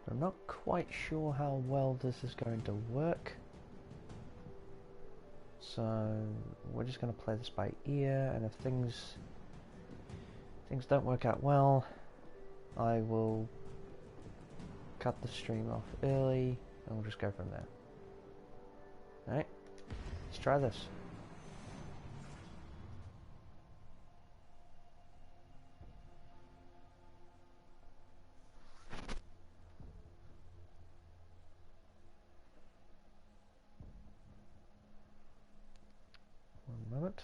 I'm not quite sure how well this is going to work. So we're just going to play this by ear, and if things don't work out well, I will cut the stream off early, and we'll just go from there. Alright, let's try this. One moment.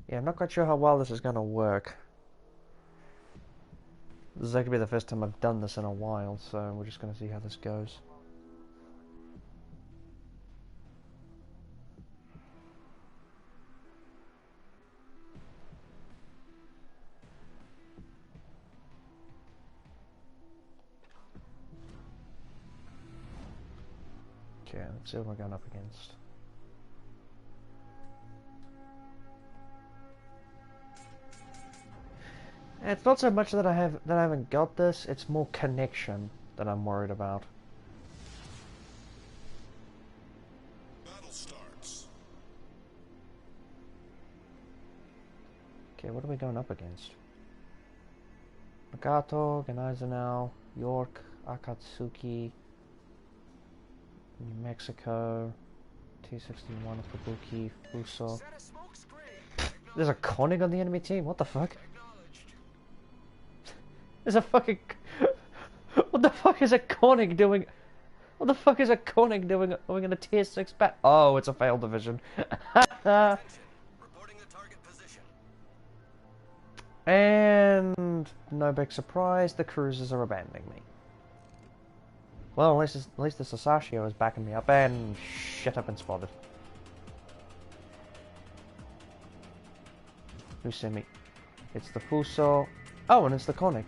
Yeah, I'm not quite sure how well this is going to work. This is actually the first time I've done this in a while, so we're just going to see how this goes. Okay, let's see what we're going up against. It's not so much that I haven't got this, it's more connection that I'm worried about. Battle starts. Okay, what are we going up against? Nagato, Gneisenau, York, Akatsuki, New Mexico, T-61, Kabuki, Fuso. There's a Koenig on the enemy team, what the fuck? There's a fucking... What the fuck is a Koenig doing? What the fuck is a Koenig doing in a tier 6 bat? Oh, it's a failed division. Reporting the target position. And no big surprise, the cruisers are abandoning me. Well, at least the Sasashio is backing me up, and shit, I've been spotted. Who sent me? It's the Fuso. Oh, and it's the Koenig.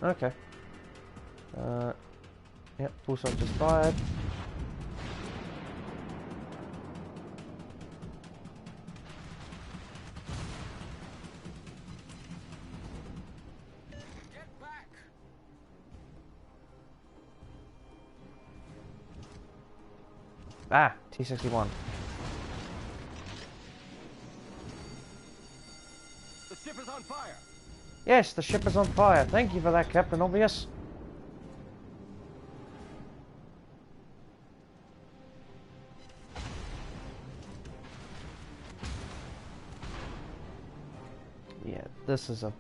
Okay. Yep, Fuso just fired. Get back. Ah, T-61. The ship is on fire. Yes, the ship is on fire. Thank you for that, Captain Obvious. Yeah, this is not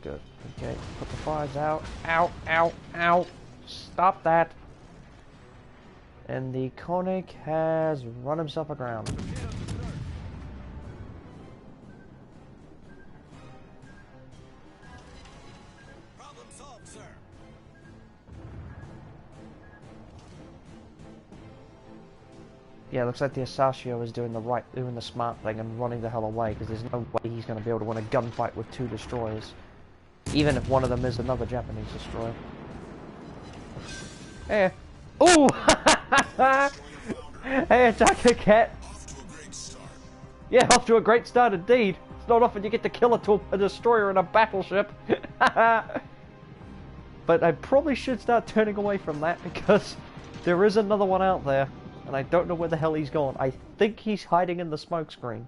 good. Okay, put the fires out. Ow, ow, ow. Stop that. And the Koenig has run himself aground. Problem solved, sir. Yeah, looks like the Asashio is doing the smart thing and running the hell away, because there's no way he's going to be able to win a gunfight with 2 destroyers, even if one of them is another Japanese destroyer. Hey, ooh! Hey, Attacker Cat. Off to a great start. Yeah, off to a great start indeed. It's not often you get to kill a destroyer in a battleship. But I probably should start turning away from that, because there is another one out there, and I don't know where the hell he's gone. I think he's hiding in the smoke screen.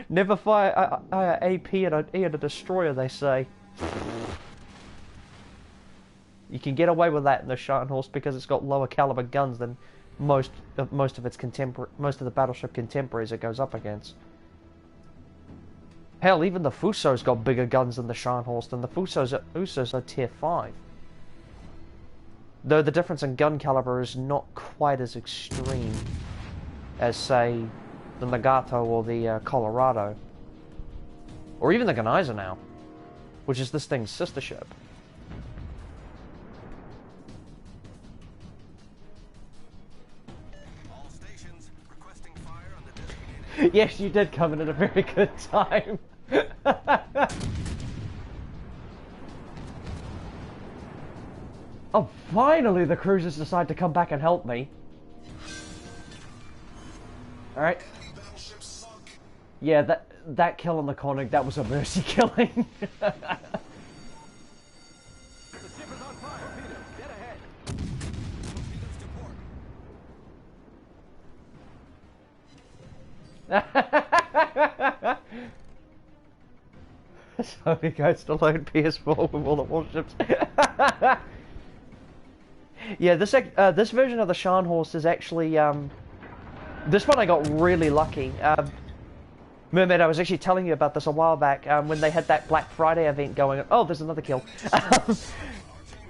Never fire AP at a destroyer, they say. You can get away with that in the Scharnhorst because it's got lower caliber guns than most of the battleship contemporaries it goes up against. Hell, even the Fuso's got bigger guns than the Scharnhorst, and the Usos are tier 5. Though the difference in gun caliber is not quite as extreme as, say, the Nagato or the Colorado. Or even the Gneisenau, which is this thing's sister ship. All stations requesting fire on the designated. Yes, you did come in at a very good time. Oh, finally the cruisers decide to come back and help me. Alright. Yeah, that kill on the Koenig, that was a mercy killing. The ship is on fire. Torpedoes, get ahead. Torpedoes to port. So he goes to load PS4 with all the warships. Yeah, this version of the Scharnhorst is actually this one I got really lucky. Mermaid, I was actually telling you about this a while back when they had that Black Friday event going on. Oh, there's another kill.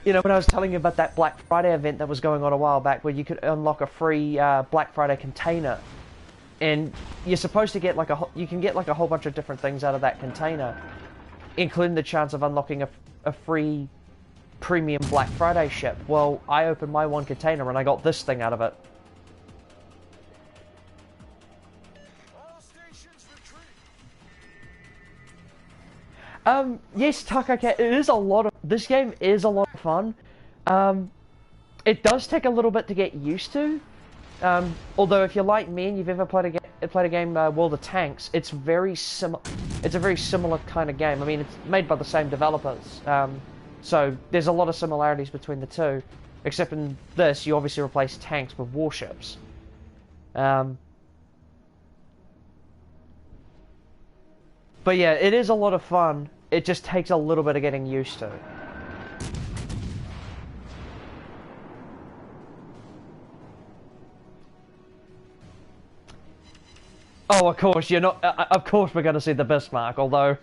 You know, when I was telling you about that Black Friday event that was going on a while back where you could unlock a free Black Friday container. And you're supposed to get you can get like a whole bunch of different things out of that container, including the chance of unlocking a free premium Black Friday ship. Well, I opened my one container and I got this thing out of it. All stations retreat. Yes, Tucker Cat, this game is a lot of fun. It does take a little bit to get used to. Although if you're like me and you've ever played a game World of Tanks, it's a very similar kind of game. I mean, it's made by the same developers, so there's a lot of similarities between the two. Except in this, you obviously replace tanks with warships. But yeah, it is a lot of fun. It just takes a little bit of getting used to. Oh, of course, you're not. Of course, we're going to see the Bismarck, although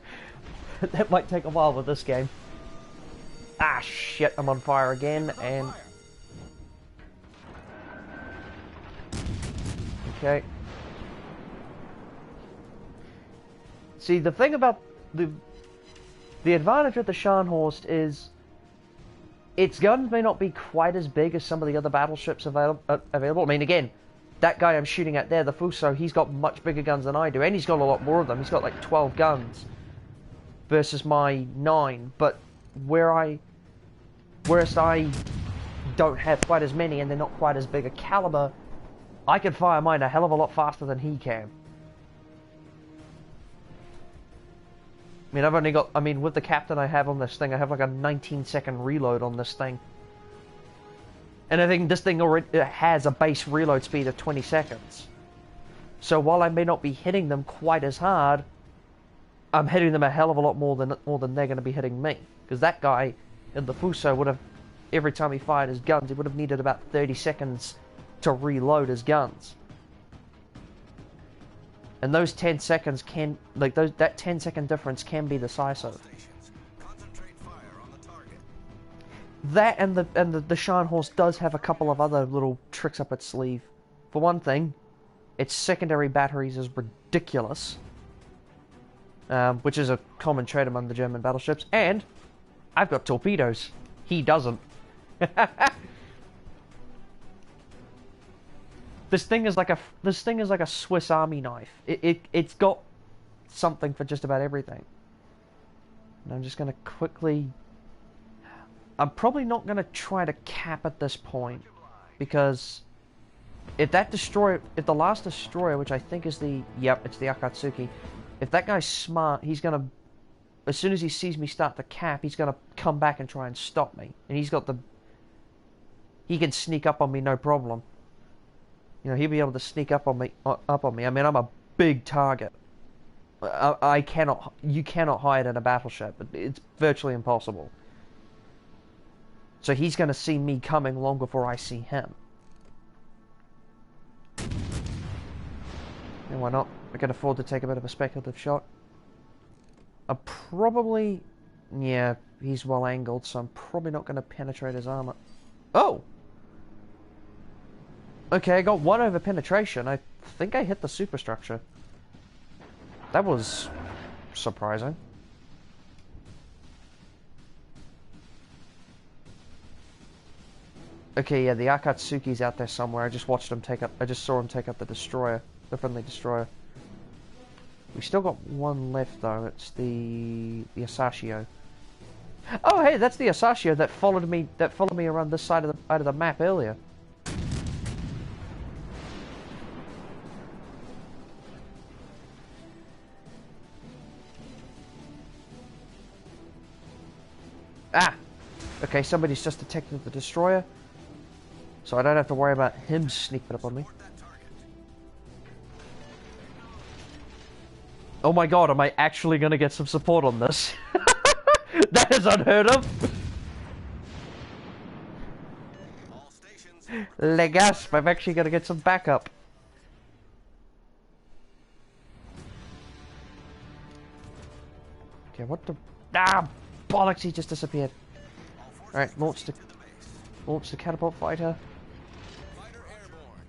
that might take a while with this game. Ah, shit, I'm on fire again, and. Okay. See, the thing about the advantage of the Scharnhorst is its guns may not be quite as big as some of the other battleships available. I mean, again, that guy I'm shooting at there, the Fuso, he's got much bigger guns than I do, and he's got a lot more of them. He's got like 12 guns versus my 9. But whereas I don't have quite as many, and they're not quite as big a caliber, I can fire mine a hell of a lot faster than he can. I mean, I've only got, with the captain I have on this thing, I have like a 19-second reload on this thing. And I think this thing already has a base reload speed of 20 seconds. So while I may not be hitting them quite as hard, I'm hitting them a hell of a lot more than they're going to be hitting me. Because that guy in the Fuso would have, every time he fired his guns, he would have needed about 30 seconds to reload his guns. And those 10 seconds can, that 10-second difference can be decisive. Concentrate fire on the target. That and the Scharnhorst does have a couple of other little tricks up its sleeve. For one thing, its secondary batteries is ridiculous, which is a common trait among the German battleships. And I've got torpedoes. He doesn't. This thing is like a Swiss Army knife. It's got something for just about everything. And I'm just gonna quickly. I'm probably not gonna try to cap at this point, because if the last destroyer, which I think is it's the Akatsuki, if that guy's smart, he's gonna, as soon as he sees me start to cap, he's gonna come back and try and stop me. And he can sneak up on me no problem. You know, he'll be able to sneak up on me. I mean, I'm a big target. You cannot hide in a battleship. It's virtually impossible. So he's going to see me coming long before I see him. And why not? I can afford to take a bit of a speculative shot. Yeah, he's well angled, so I'm probably not going to penetrate his armor. Oh! Okay, I got 1 over penetration. I think I hit the superstructure. That was surprising. Okay, yeah, the Akatsuki's out there somewhere. I just saw him take up the destroyer, the friendly destroyer. We still got one left though. It's the Asashio. Oh, hey, that's the Asashio that followed me. That followed me around this side of the map earlier. Ah, okay. Somebody's just detected the destroyer, so I don't have to worry about him sneaking up on me. Oh my god, am I actually gonna get some support on this? That is unheard of. Legasp, I'm actually gonna get some backup. Okay, what the... Ah, bollocks, he just disappeared. Alright, launch the catapult fighter.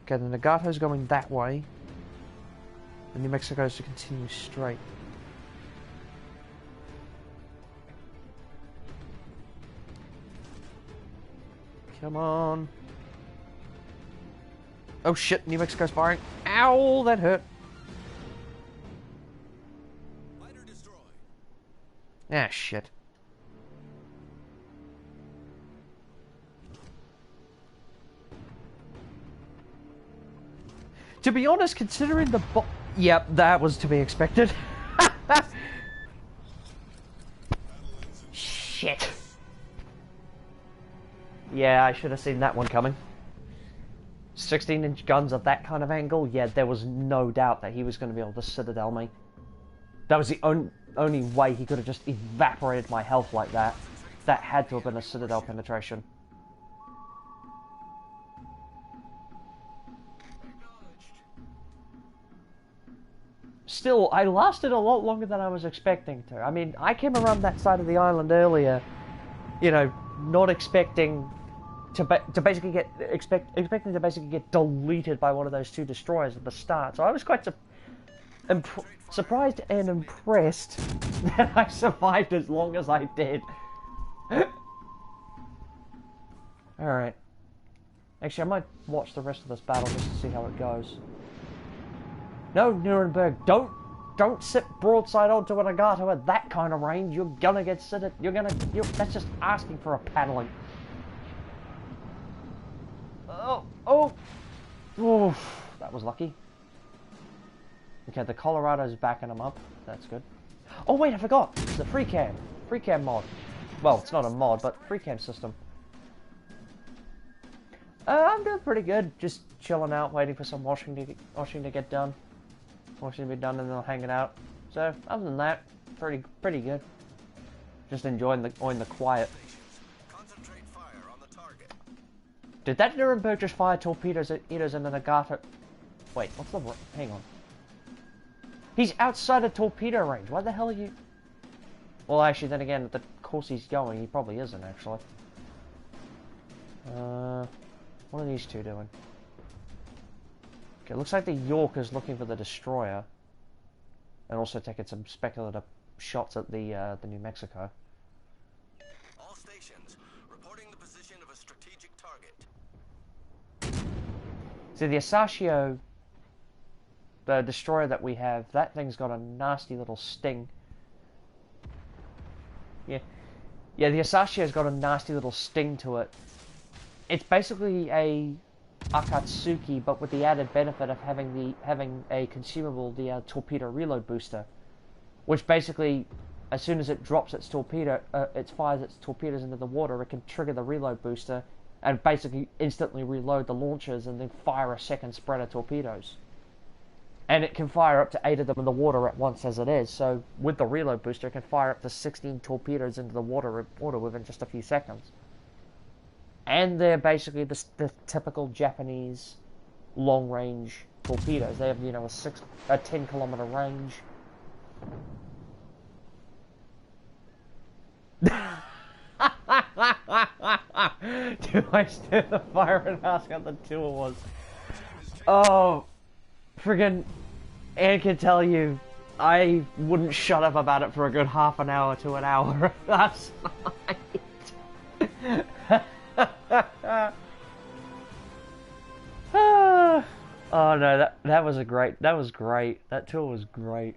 Okay, the Nagato's going that way. And New Mexico is to continue straight. Come on. Oh shit, New Mexico's firing. Ow, that hurt. Ah, shit. To be honest, considering the yep, that was to be expected. Shit. Yeah, I should have seen that one coming. 16-inch guns at that kind of angle, yeah, there was no doubt that he was going to be able to Citadel me. That was the only way he could have just evaporated my health like that. That had to have been a Citadel penetration. Still, I lasted a lot longer than I was expecting to. I mean, I came around that side of the island earlier, you know, not expecting to basically get expecting to basically get deleted by one of those two destroyers at the start. So I was quite surprised and impressed that I survived as long as I did. All right. Actually, I might watch the rest of this battle just to see how it goes. No, Nuremberg, don't sit broadside onto an Nagato at that kind of range. You're gonna get sitted. That's just asking for a paddling. Oh, that was lucky. Okay, the Colorado's backing them up. That's good. Oh wait, I forgot. It's the free cam mod. Well, it's not a mod, but free cam system. I'm doing pretty good. Just chilling out, waiting for some washing to get done. Washing to be done, and then hanging out. So other than that, pretty good. Just enjoying the quiet. Concentrate fire on the target. Did that Nuremberg just fire torpedoes at Eaters and the Nagata? Wait, what's the... Hang on. He's outside of torpedo range. Why the hell are you... Well, actually, then again, at the course he's going, he probably isn't, actually. What are these two doing? Okay, looks like the York is looking for the destroyer. And also taking some speculative shots at the New Mexico. All stations reporting the position of a strategic target. So the Asashio, the destroyer that we have, that thing's got a nasty little sting. Yeah, the Asashio's got a nasty little sting to it. It's basically a Akatsuki, but with the added benefit of having a consumable, the torpedo reload booster, which basically, as soon as it drops its torpedo, it fires its torpedoes into the water. It can trigger the reload booster and basically instantly reload the launchers and then fire a second spread of torpedoes. And it can fire up to 8 of them in the water at once as it is. So with the reload booster, it can fire up to 16 torpedoes into the water within just a few seconds. And they're basically the typical Japanese long-range torpedoes. They have, you know, a 10-kilometer range. Do I steer the fire and ask how the tour was? Oh, friggin', Anne can tell you, I wouldn't shut up about it for a good half an hour to an hour last night. Oh no, that was great. That tour was great.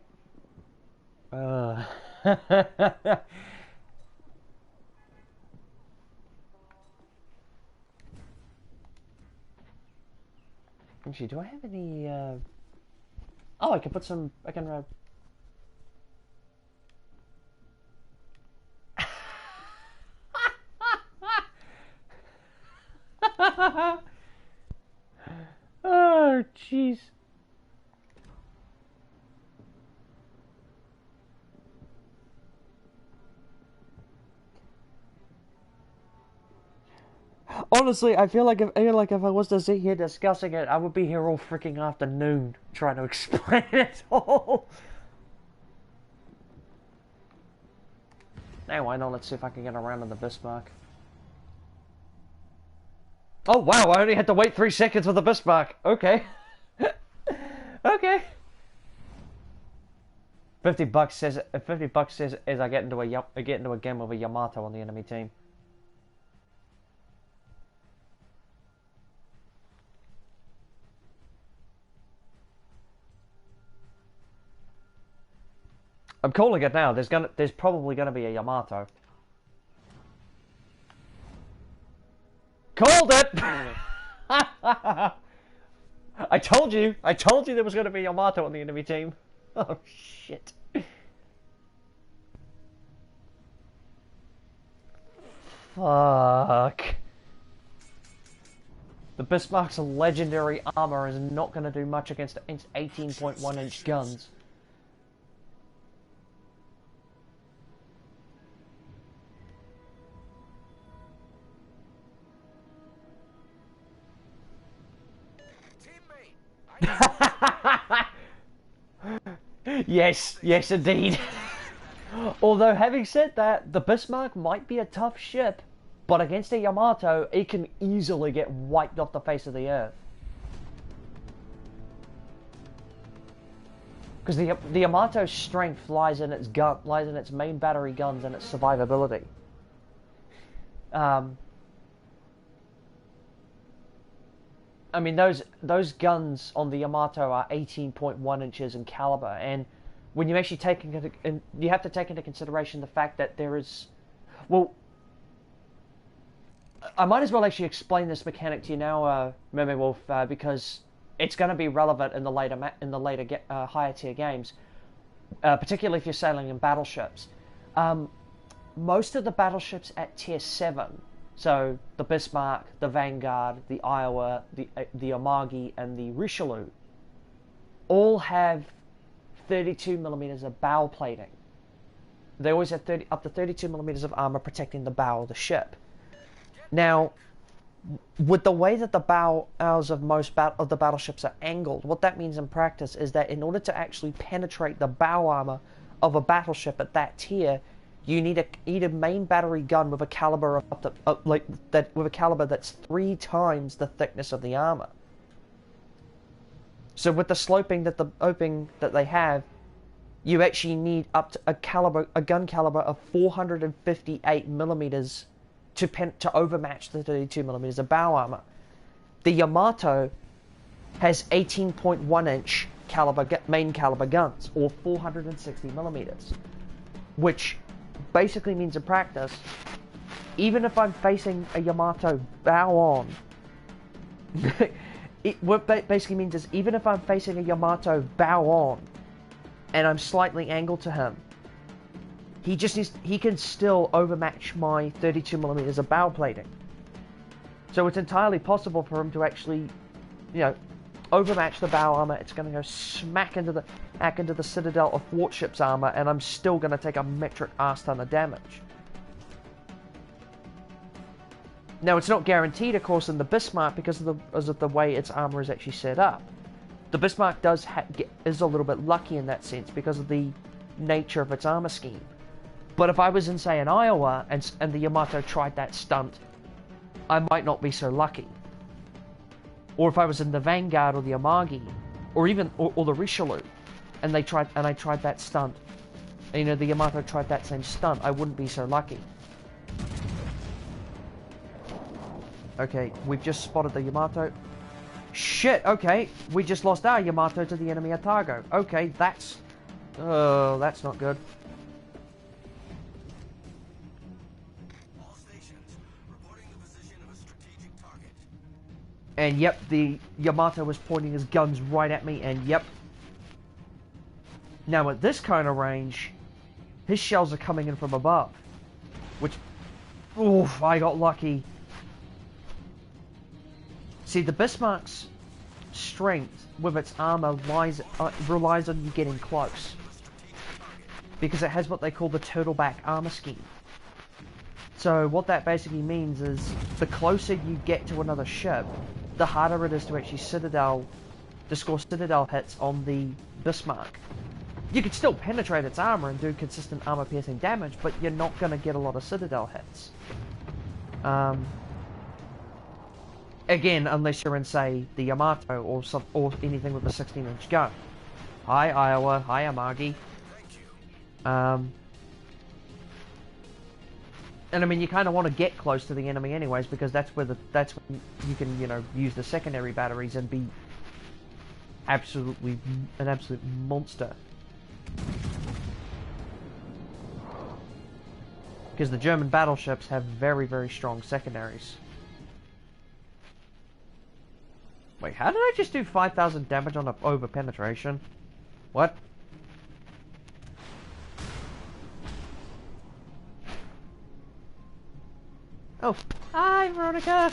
Actually, do I have any, Oh, I can put some... I can, Oh, jeez. Honestly, I feel like if I was to sit here discussing it, I would be here all freaking afternoon trying to explain it all. Now, why not? Let's see if I can get around in the Bismarck. Oh wow! I only had to wait 3 seconds for the Bismarck. Okay. Okay. $50 says $50 says as I get into a game with a Yamato on the enemy team. I'm calling it now. There's probably gonna be a Yamato. Called it. I told you there was gonna be a Yamato on the enemy team. Oh shit. Fuck. The Bismarck's legendary armor is not going to do much against 18.1-inch guns. Yes, yes indeed. Although having said that, the Bismarck might be a tough ship, but against a Yamato, it can easily get wiped off the face of the earth. Because the Yamato's strength lies in its main battery guns and its survivability. I mean, those guns on the Yamato are 18.1 inches in caliber, and when you actually you have to take into consideration the fact that there is, well, I might as well actually explain this mechanic to you now, Mermaid Wolf, because it's going to be relevant in the later higher tier games, particularly if you're sailing in battleships. Most of the battleships at tier 7. So the Bismarck, the Vanguard, the Iowa, the Amagi, and the Richelieu all have 32 millimeters of bow plating. They always have up to 32 millimeters of armor protecting the bow of the ship. Now, with the way that the bows of most of the battleships are angled, what that means in practice is that in order to actually penetrate the bow armor of a battleship at that tier, you need a main battery gun with a caliber of with a caliber that's 3 times the thickness of the armor. So with the sloping that they have, you actually need up to a gun caliber of 458 millimeters to overmatch the 32 millimeters of bow armor. The Yamato has 18.1 inch main caliber guns, or 460 millimeters, which basically means in practice, even if I'm facing a Yamato bow on, what that basically means is even if I'm facing a Yamato bow on, and I'm slightly angled to him, he can still overmatch my 32 millimeters of bow plating. So it's entirely possible for him to actually, overmatch the bow armor. It's going to go smack into the citadel of Warships armor, and I'm still going to take a metric ass ton of damage. Now, it's not guaranteed, of course, in the Bismarck because of the way its armor is actually set up. The Bismarck is a little bit lucky in that sense because of the nature of its armor scheme. But if I was in, say, an Iowa and the Yamato tried that stunt, I might not be so lucky. Or if I was in the Vanguard or the Amagi, or even the Richelieu, and I tried that stunt, and, the Yamato tried that same stunt, I wouldn't be so lucky. Okay, we've just spotted the Yamato. Shit, okay, we just lost our Yamato to the enemy Atago. Okay, that's not good. All stations reporting the position of a strategic target. And yep, the Yamato was pointing his guns right at me, and yep. Now at this kind of range, his shells are coming in from above. Which, oof, I got lucky. See, the Bismarck's strength with its armor relies on you getting close. Because it has what they call the turtleback armor scheme. So what that basically means is, the closer you get to another ship, the harder it is to actually to score citadel hits on the Bismarck. You could still penetrate its armor and do consistent armor-piercing damage, but you're not going to get a lot of citadel hits. Again, unless you're in, say, the Yamato or anything with a 16-inch gun. Hi, Iowa. Hi, Amagi. And I mean, you kind of want to get close to the enemy anyways, because that's when you can, you know, use the secondary batteries and be an absolute monster. Because the German battleships have very, very strong secondaries. Wait, how did I just do 5,000 damage on a over penetration? What? Oh, hi, Veronica!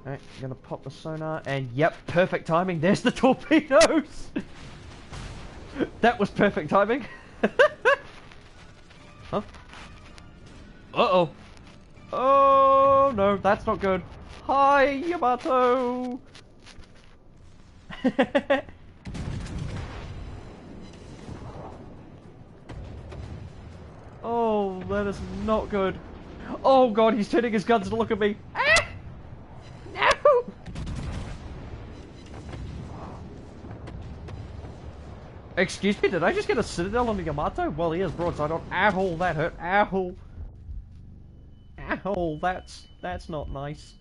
Alright, gonna pop the sonar, and yep, perfect timing. There's the torpedoes! That was perfect timing. Huh? Uh-oh. Oh, no, that's not good. Hi, Yamato! Oh, that is not good. Oh god, he's turning his guns to look at me. Ah! No! Excuse me, did I just get a citadel on the Yamato? Well, he is broadside on. Ow, that hurt. Ow. Ow, that's not nice.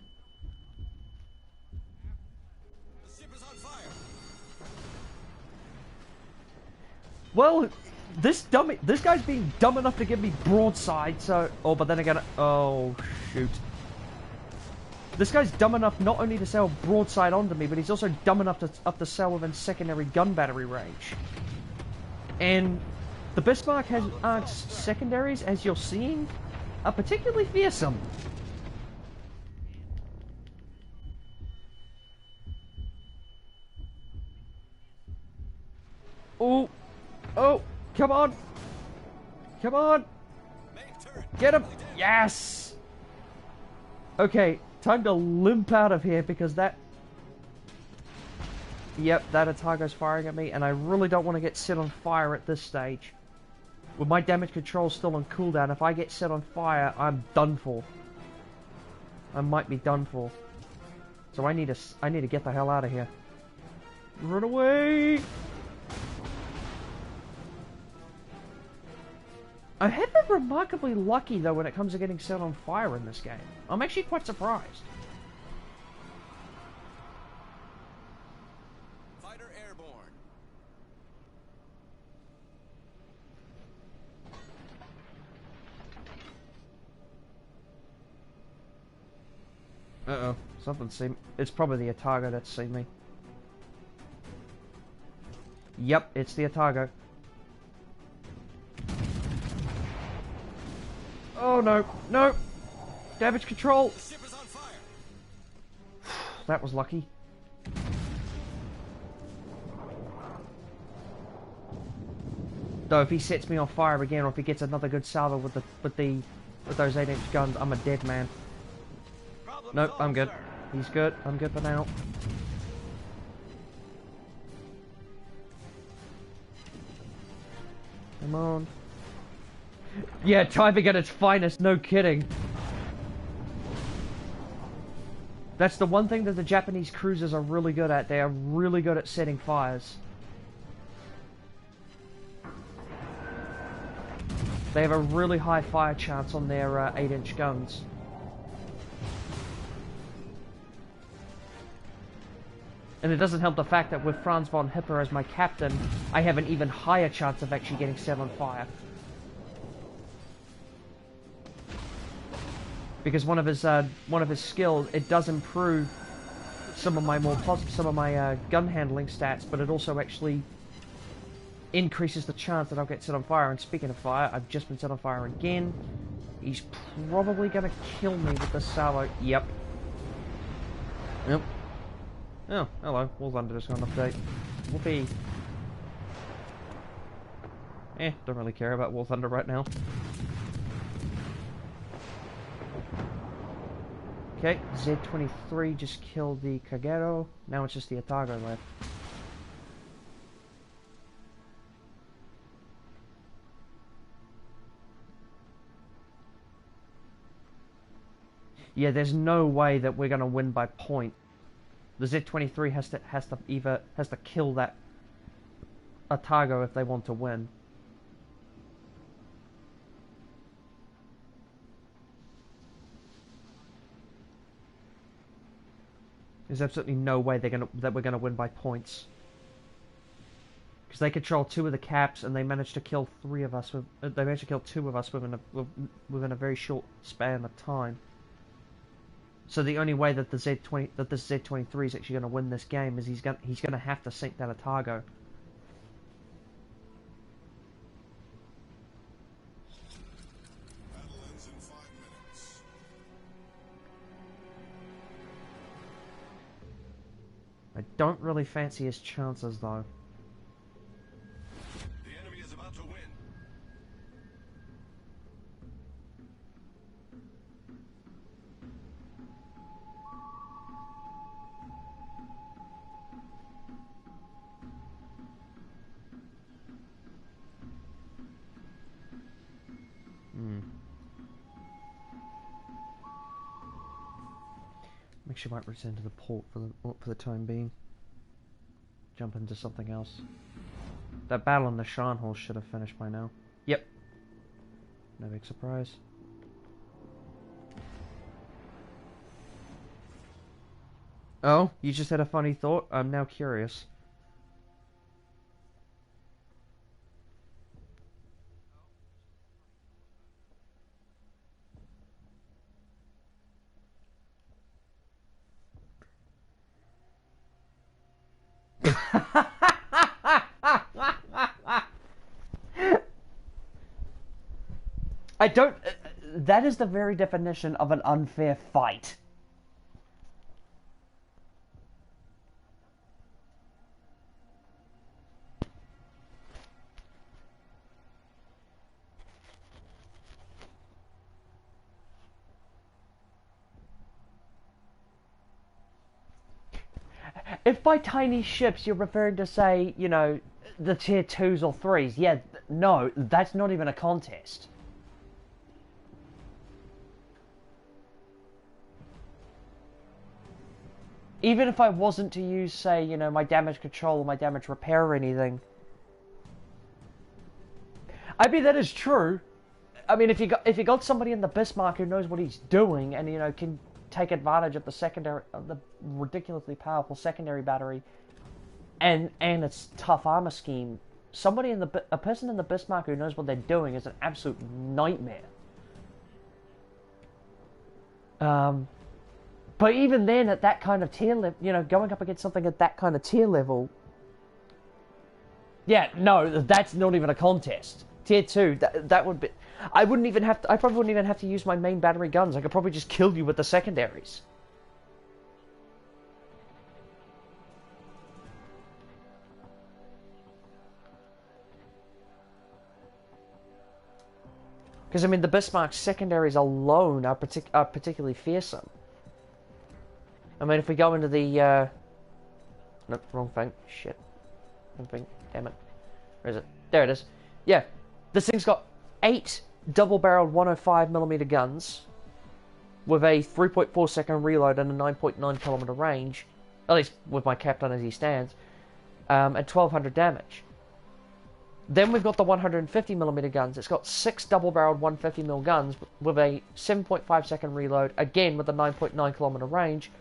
The ship is on fire. Well, this guy's being dumb enough to give me broadside, so... Oh, but then again... Oh, shoot. This guy's dumb enough not only to sail broadside onto me, but he's also dumb enough to sail within secondary gun battery range. And the Bismarck has secondaries, as you're seeing, are particularly fearsome. Oh! Oh! Come on! Come on! Get him! Yes! Okay, time to limp out of here because that... Yep, that Atago's firing at me, and I really don't want to get set on fire at this stage. With my damage control still on cooldown, if I get set on fire, I'm done for. I might be done for. So I need to get the hell out of here. Run away! I have been remarkably lucky, though, when it comes to getting set on fire in this game. I'm actually quite surprised. Fighter airborne. Uh-oh. Something's seen... It's probably the Atago that's seen me. Yep, it's the Atago. Oh no, no! Damage control! The ship is on fire. That was lucky. Though if he sets me on fire again, or if he gets another good salvo with those 8-inch guns, I'm a dead man. Nope, I'm good. He's good. I'm good for now. Come on. Yeah, timing at its finest, no kidding. That's the one thing that the Japanese cruisers are really good at. They are really good at setting fires. They have a really high fire chance on their 8-inch guns. And it doesn't help the fact that with Franz von Hipper as my captain, I have an even higher chance of actually getting set on fire. because one of his skills, it does improve some of my gun handling stats, but it also actually increases the chance that I'll get set on fire. And speaking of fire, I've just been set on fire again. He's probably gonna kill me with the salvo. Yep. Yep. Oh, hello. War Thunder just got an update. Whoopee. Don't really care about War Thunder right now. Okay, Z23 just killed the Kagero. Now it's just the Atago left. Yeah, there's no way that we're gonna win by point. The Z23 has to kill that Atago if they want to win. There's absolutely no way that we're gonna win by points. Because they control 2 of the caps, and they managed to kill 3 of us. They managed to kill 2 of us within a very short span of time. So the only way that the Z23 is actually going to win this game is he's going to have to sink that Atago. Battle ends in 5 minutes. I don't really fancy his chances though. The enemy is about to win. Makes you might return to the port for the time being. Jump into something else. That battle in the Scharnhorst should have finished by now. Yep. No big surprise. Oh, you just had a funny thought? I'm now curious. I don't... that is the very definition of an unfair fight. If by tiny ships you're referring to, say, you know, the tier 2s or 3s, yeah, no, that's not even a contest. Even if I wasn't to use, say, you know, my damage control or my damage repair or anything. I mean, that is true. I mean, if you got somebody in the Bismarck who knows what he's doing and, you know, can take advantage of the ridiculously powerful secondary battery and its tough armor scheme, a person in the Bismarck who knows what they're doing is an absolute nightmare. But even then, at that kind of tier level, you know, going up against something at that kind of tier level, yeah, no, that's not even a contest. Tier 2, that would be... I probably wouldn't even have to use my main battery guns. I could probably just kill you with the secondaries. Because, I mean, the Bismarck's secondaries alone are particularly fearsome. I mean, if we go into the... Nope, wrong thing. Shit. Wrong thing. Damn it. Where is it? There it is. Yeah. This thing's got 8 double-barreled 105mm guns with a 3.4 second reload and a 9.9 kilometer range, at least with my captain as he stands, and 1200 damage. Then we've got the 150mm guns. It's got 6 double-barreled 150mm guns with a 7.5 second reload, again with a 9.9 kilometer range,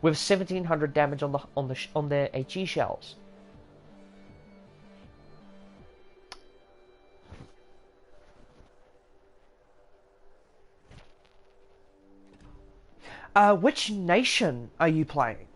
with 1700 damage on their HE shells. Which nation are you playing?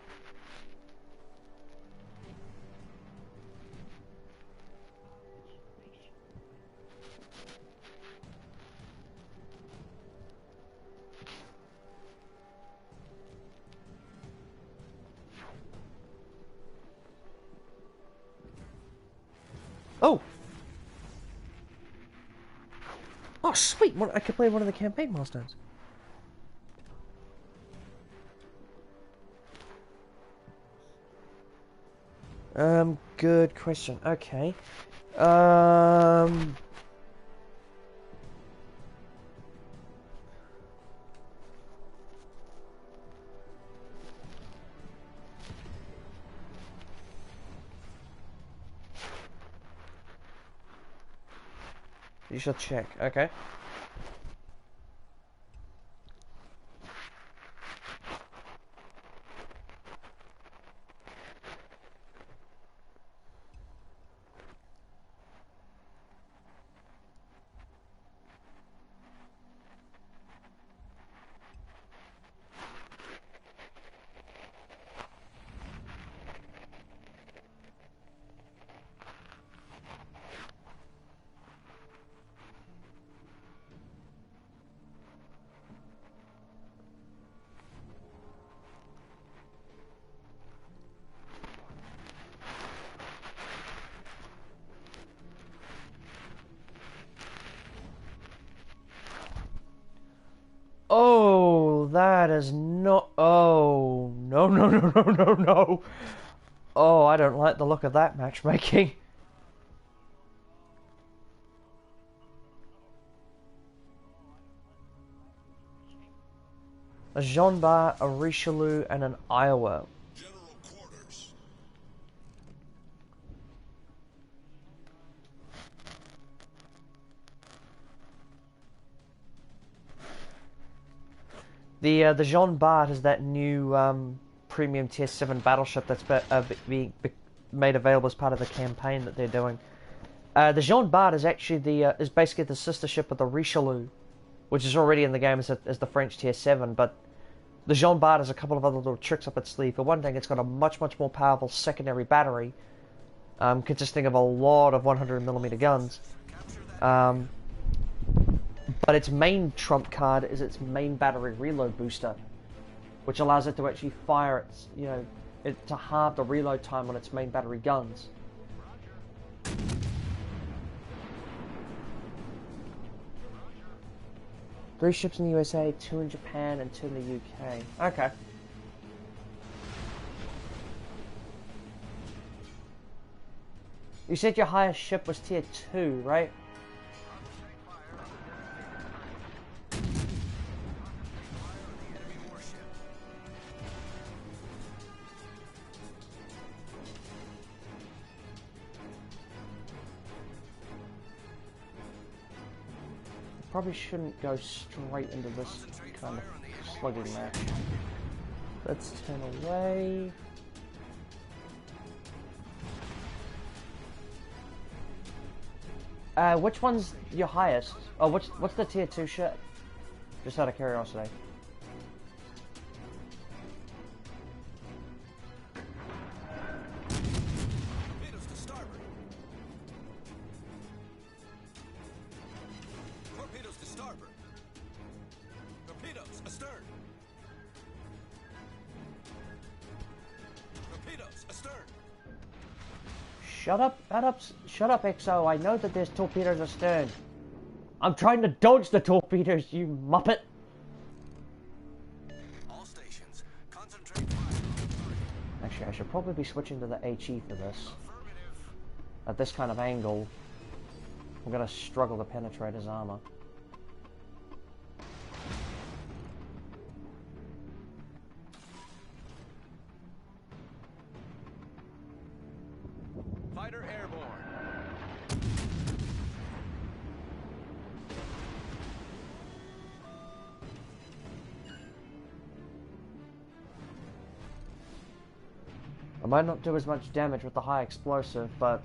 Oh! Oh, sweet! I could play one of the campaign milestones. Good question. Okay. You should check. Okay. Oh, that is not. Oh, no, no, no, no, no, no. Oh, I don't like the look of that matchmaking. A Jean Bar, a Richelieu, and an Iowa. General quarters. The Jean Bart is that new premium tier 7 battleship that's being made available as part of the campaign that they're doing. The Jean Bart is actually is basically the sister ship of the Richelieu, which is already in the game as the French tier 7, but the Jean Bart has a couple of other little tricks up its sleeve. For one thing, it's got a much more powerful secondary battery, consisting of a lot of 100mm guns. But its main trump card is its main battery reload booster, which allows it to actually fire to halve the reload time on its main battery guns. Three ships in the USA, 2 in Japan, and 2 in the UK. Okay. You said your highest ship was tier 2, right? Probably shouldn't go straight into this kind of slugging match. Let's turn away. Which one's your highest? Oh, what's the tier 2 ship? Just out of curiosity. Torpedoes to starboard. Torpedoes to starboard. Torpedoes astern. Torpedoes astern. Shut up, XO. I know that there's torpedoes astern. I'm trying to dodge the torpedoes, you muppet. All stations, concentrate fire. Actually, I should probably be switching to the HE for this. Affirmative. At this kind of angle, I'm gonna struggle to penetrate his armor. Fighter airborne. I might not do as much damage with the high explosive, but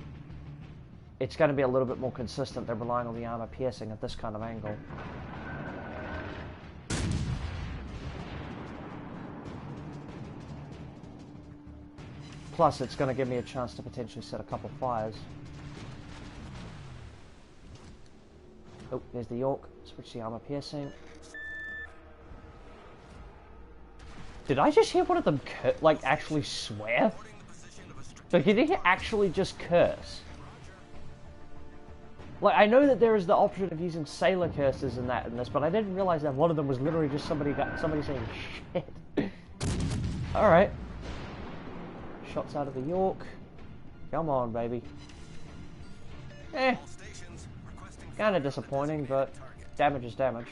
it's going to be a little bit more consistent than relying on the armor piercing at this kind of angle. Plus, it's going to give me a chance to potentially set a couple fires. Oh, there's the York. Switch the armor piercing. Did I just hear one of them like actually swear? Like, did he actually just curse? Like, I know that there is the option of using sailor curses and that in this, but I didn't realize that one of them was literally just somebody saying shit. All right. Shots out of the York. Come on, baby. Eh. Kind of disappointing, but damage is damage.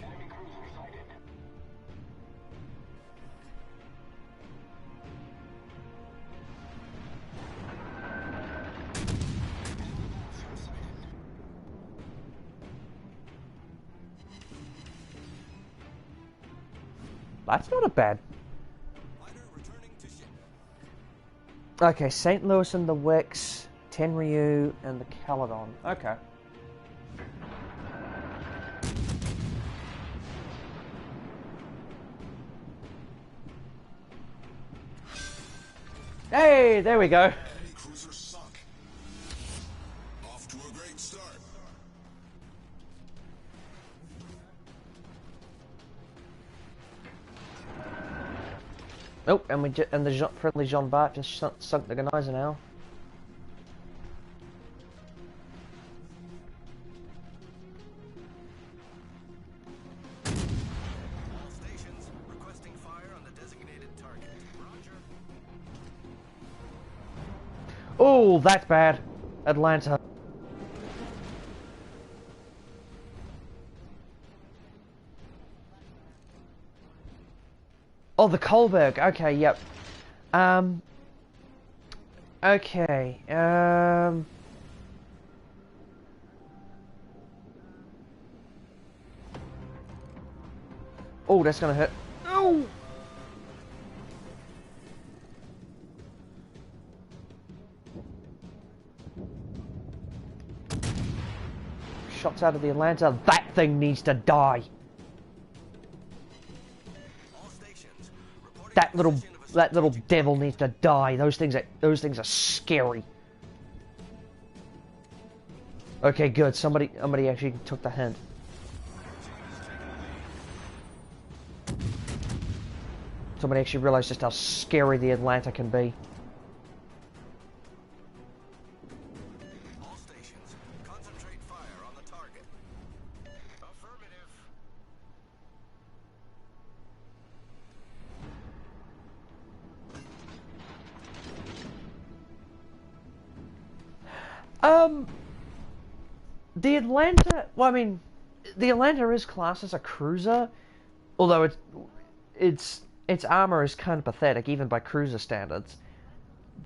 That's not a bad. Okay, St. Louis and the Wicks, Tenryu and the Caledon. Okay. Hey, there we go. Enemy cruiser sunk. Off to a great start. Oh, and the friendly Jean Bart just sunk the Genizer now. All stations requesting fire on the designated target. Roger. Oh, that's bad. Atlanta. Oh, the Kolberg. Okay, yep. Okay. Oh, that's gonna hurt. Oh! Shots out of the Atlanta. That thing needs to die. That little devil needs to die. Those things are scary. Okay, good. Somebody actually took the hint. Somebody actually realized just how scary the Atlanta can be. All stations concentrate fire on the target. Affirmative. The Atlanta. Well, I mean, the Atlanta is classed as a cruiser, although its armor is kind of pathetic, even by cruiser standards.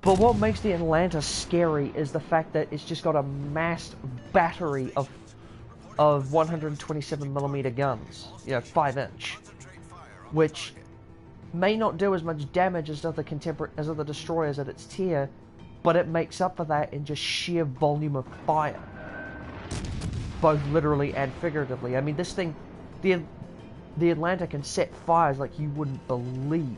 But what makes the Atlanta scary is the fact that it's just got a massed battery of 127mm guns, 5-inch, which may not do as much damage as other destroyers at its tier, but it makes up for that in just sheer volume of fire, both literally and figuratively. I mean, this thing, the Atlanta can set fires like you wouldn't believe.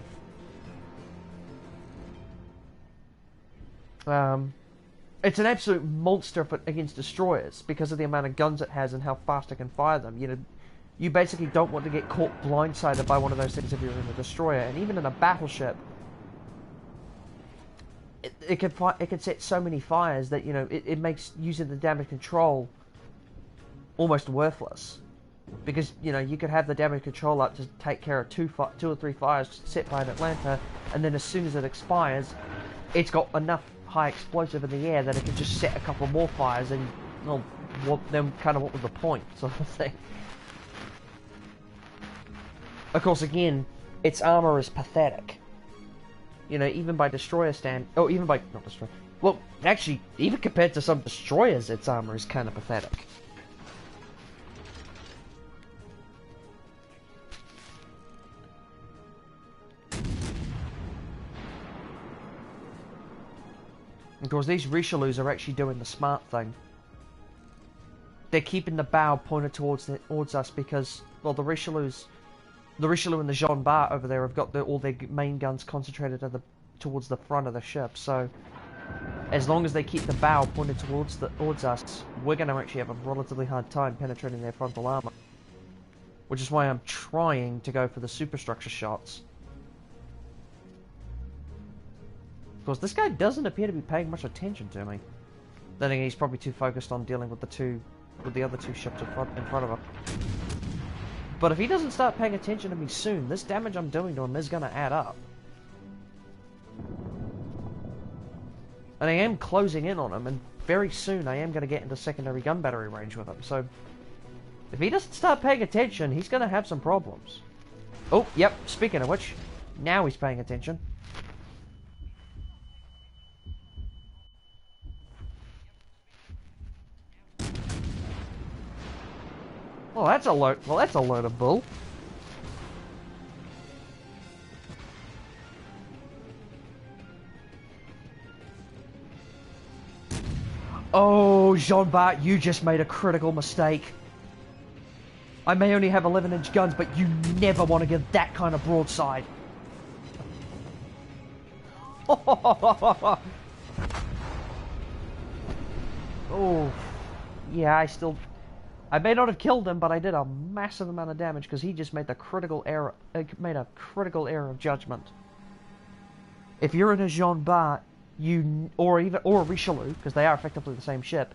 It's an absolute monster against destroyers because of the amount of guns it has and how fast it can fire them. You basically don't want to get caught blindsided by one of those things if you're in a destroyer, and even in a battleship, it can set so many fires that it makes using the damage control almost worthless, because you could have the damage control up to take care of two or three fires set by an Atlanta, and then as soon as it expires, it's got enough high explosive in the air that it can just set a couple more fires, and then kind of what was the point, sort of thing. Of course, again, its armor is pathetic. Even by destroyer not destroyer. Well, actually, even compared to some destroyers, its armor is kind of pathetic. Of course, these Richelieus are actually doing the smart thing. They're keeping the bow pointed towards us because, well, the Richelieu and the Jean Bart over there have got all their main guns concentrated towards the front of the ship. So as long as they keep the bow pointed towards us, we're going to actually have a relatively hard time penetrating their frontal armor. Which is why I'm trying to go for the superstructure shots. Of course, this guy doesn't appear to be paying much attention to me. Then again, he's probably too focused on dealing with the other two ships in front of him. But if he doesn't start paying attention to me soon, this damage I'm doing to him is going to add up. And I am closing in on him, and very soon I am going to get into secondary gun battery range with him, so... If he doesn't start paying attention, he's going to have some problems. Oh, yep, speaking of which, now he's paying attention. Well, that's a load of bull. Oh, Jean-Bart, you just made a critical mistake. I may only have 11-inch guns, but you never want to give that kind of broadside. Oh, yeah, I may not have killed him, but I did a massive amount of damage because he just made the critical error, of judgment. If you're in a Jean Bart, or a Richelieu, because they are effectively the same ship,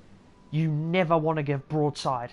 you never want to give broadside.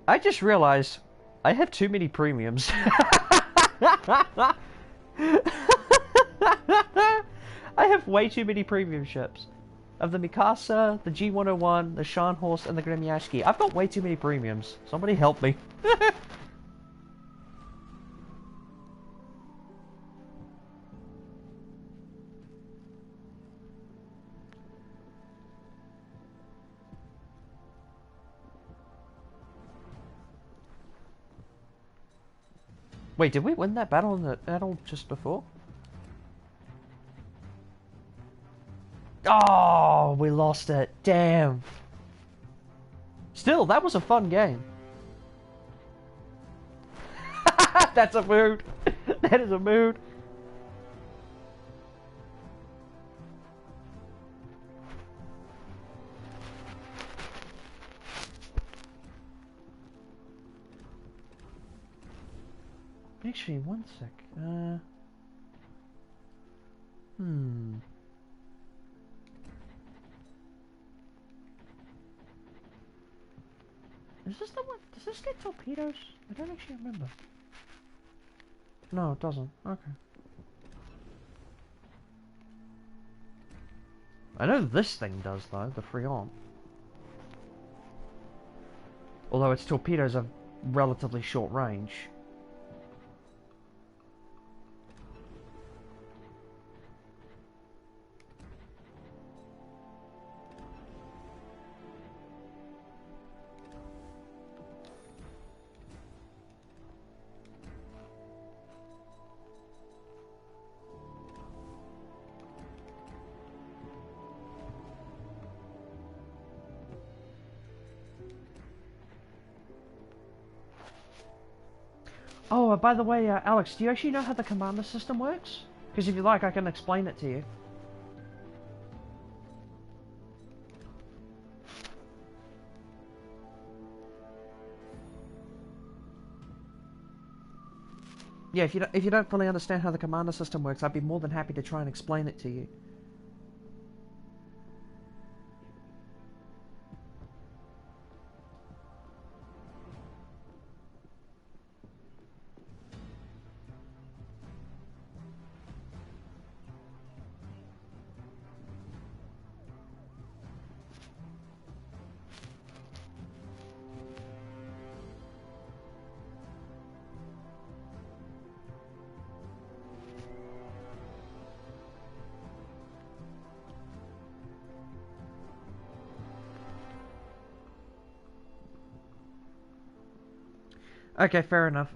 I just realized I have too many premiums. I have way too many premium ships. Of the Mikasa, the G101, the Scharnhorst, and the Grimyashki. I've got way too many premiums. Somebody help me. Wait, did we win that battle in the battle just before? Oh, we lost it. Damn. Still, that was a fun game. That's a mood. That is a mood. Actually, one sec. Is this the one? Does this get torpedoes? I don't actually remember. No, it doesn't. Okay. I know this thing does, though, the Friant. Although its torpedoes are relatively short range. Oh, by the way, Alex, do you actually know how the commander system works? Because if you like, I can explain it to you. Yeah, if you don't fully understand how the commander system works, I'd be more than happy to try and explain it to you. Okay, fair enough.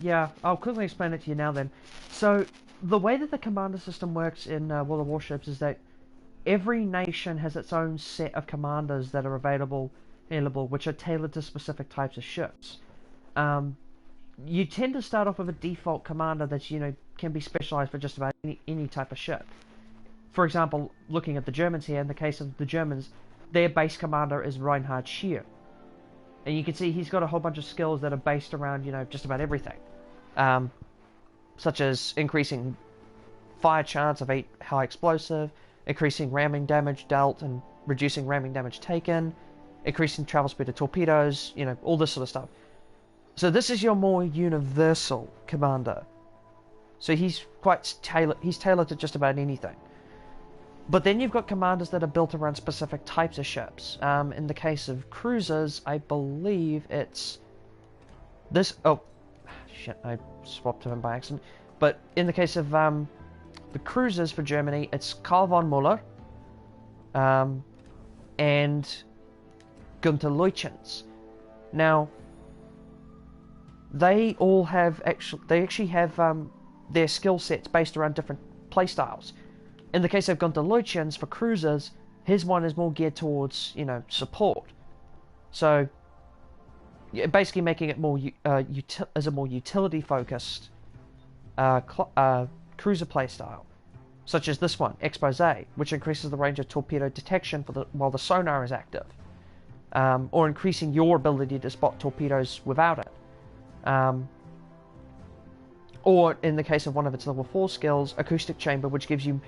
Yeah, I'll quickly explain it to you now then. So, the way that the commander system works in World of Warships is that every nation has its own set of commanders that are available, which are tailored to specific types of ships. Um, you tend to start off with a default commander that's, can be specialized for just about any type of ship. For example, looking at the Germans here, in the case of the Germans, their base commander is Reinhard Scheer. And you can see he's got a whole bunch of skills that are based around, just about everything. Such as increasing fire chance of 8 high explosive, increasing ramming damage dealt and reducing ramming damage taken, increasing travel speed of torpedoes, all this sort of stuff. So this is your more universal commander. So he's tailored to just about anything. But then you've got commanders that are built around specific types of ships. In the case of cruisers, I believe it's this. Oh, shit! I swapped him by accident. But in the case of the cruisers for Germany, it's Karl von Muller and Gunther Leuchens. Now, they actually have their skill sets based around different playstyles. In the case of Gunther Leuchens for cruisers, his one is more geared towards, support. So, basically making it more as a more utility-focused cruiser playstyle, such as this one, Expose, which increases the range of torpedo detection while the sonar is active, or increasing your ability to spot torpedoes without it. Or in the case of one of its level 4 skills, Acoustic Chamber, which gives you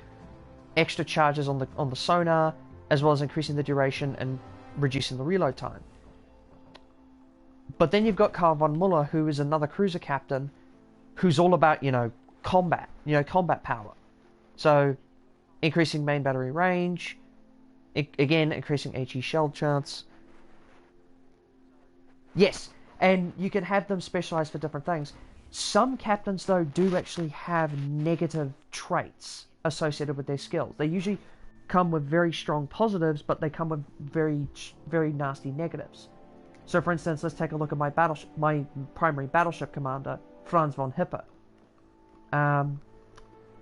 extra charges on the sonar, as well as increasing the duration and reducing the reload time. But then you've got Karl von Muller, who is another cruiser captain, who's all about, combat, combat power. So, increasing main battery range, again, increasing HE shell chance. Yes, and you can have them specialized for different things. Some captains, though, do actually have negative traits associated with their skills. They usually come with very strong positives, but they come with very, very nasty negatives. So, for instance, let's take a look at my primary battleship commander, Franz von Hipper.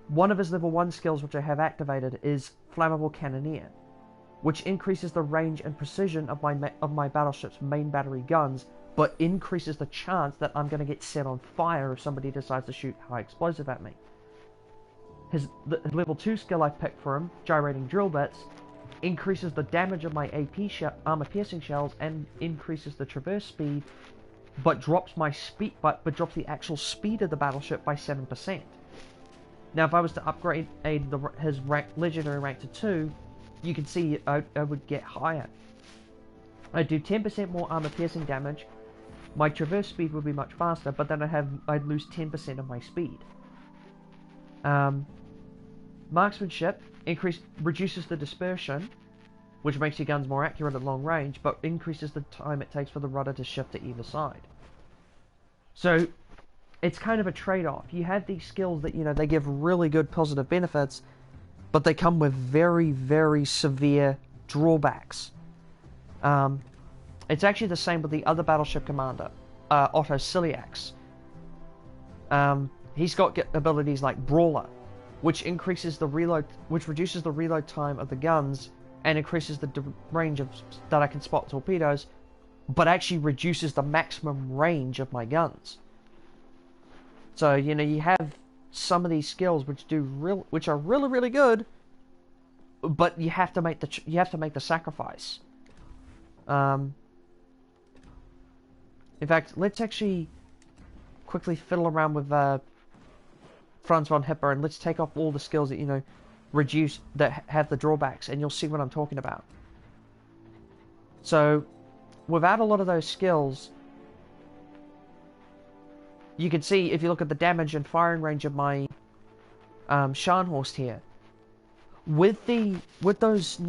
One of his level 1 skills which I have activated is Flammable Cannoneer, which increases the range and precision of my battleship's main battery guns, but increases the chance that I'm going to get set on fire if somebody decides to shoot high explosive at me. His level 2 skill I picked for him, Gyrating Drill Bits, increases the damage of my armor-piercing shells and increases the traverse speed, but drops my speed, but drops the actual speed of the battleship by 7%. Now, if I was to upgrade his legendary rank to 2, you can see I would get higher. I'd do 10% more armor-piercing damage. My traverse speed would be much faster, but then I'd lose 10% of my speed. Marksmanship reduces the dispersion, which makes your guns more accurate at long range, but increases the time it takes for the rudder to shift to either side. So, it's kind of a trade-off. You have these skills that, they give really good positive benefits, but they come with very, very severe drawbacks. It's actually the same with the other battleship commander, Otto Ciliax. He's got abilities like Brawler, which reduces the reload time of the guns and increases the range that I can spot torpedoes, but actually reduces the maximum range of my guns. So you have some of these skills which are really, really good, but you have to make the sacrifice. In fact, let's actually quickly fiddle around with Franz von Hipper, and let's take off all the skills that that have the drawbacks, and you'll see what I'm talking about. So, without a lot of those skills, you can see if you look at the damage and firing range of my Scharnhorst here. With those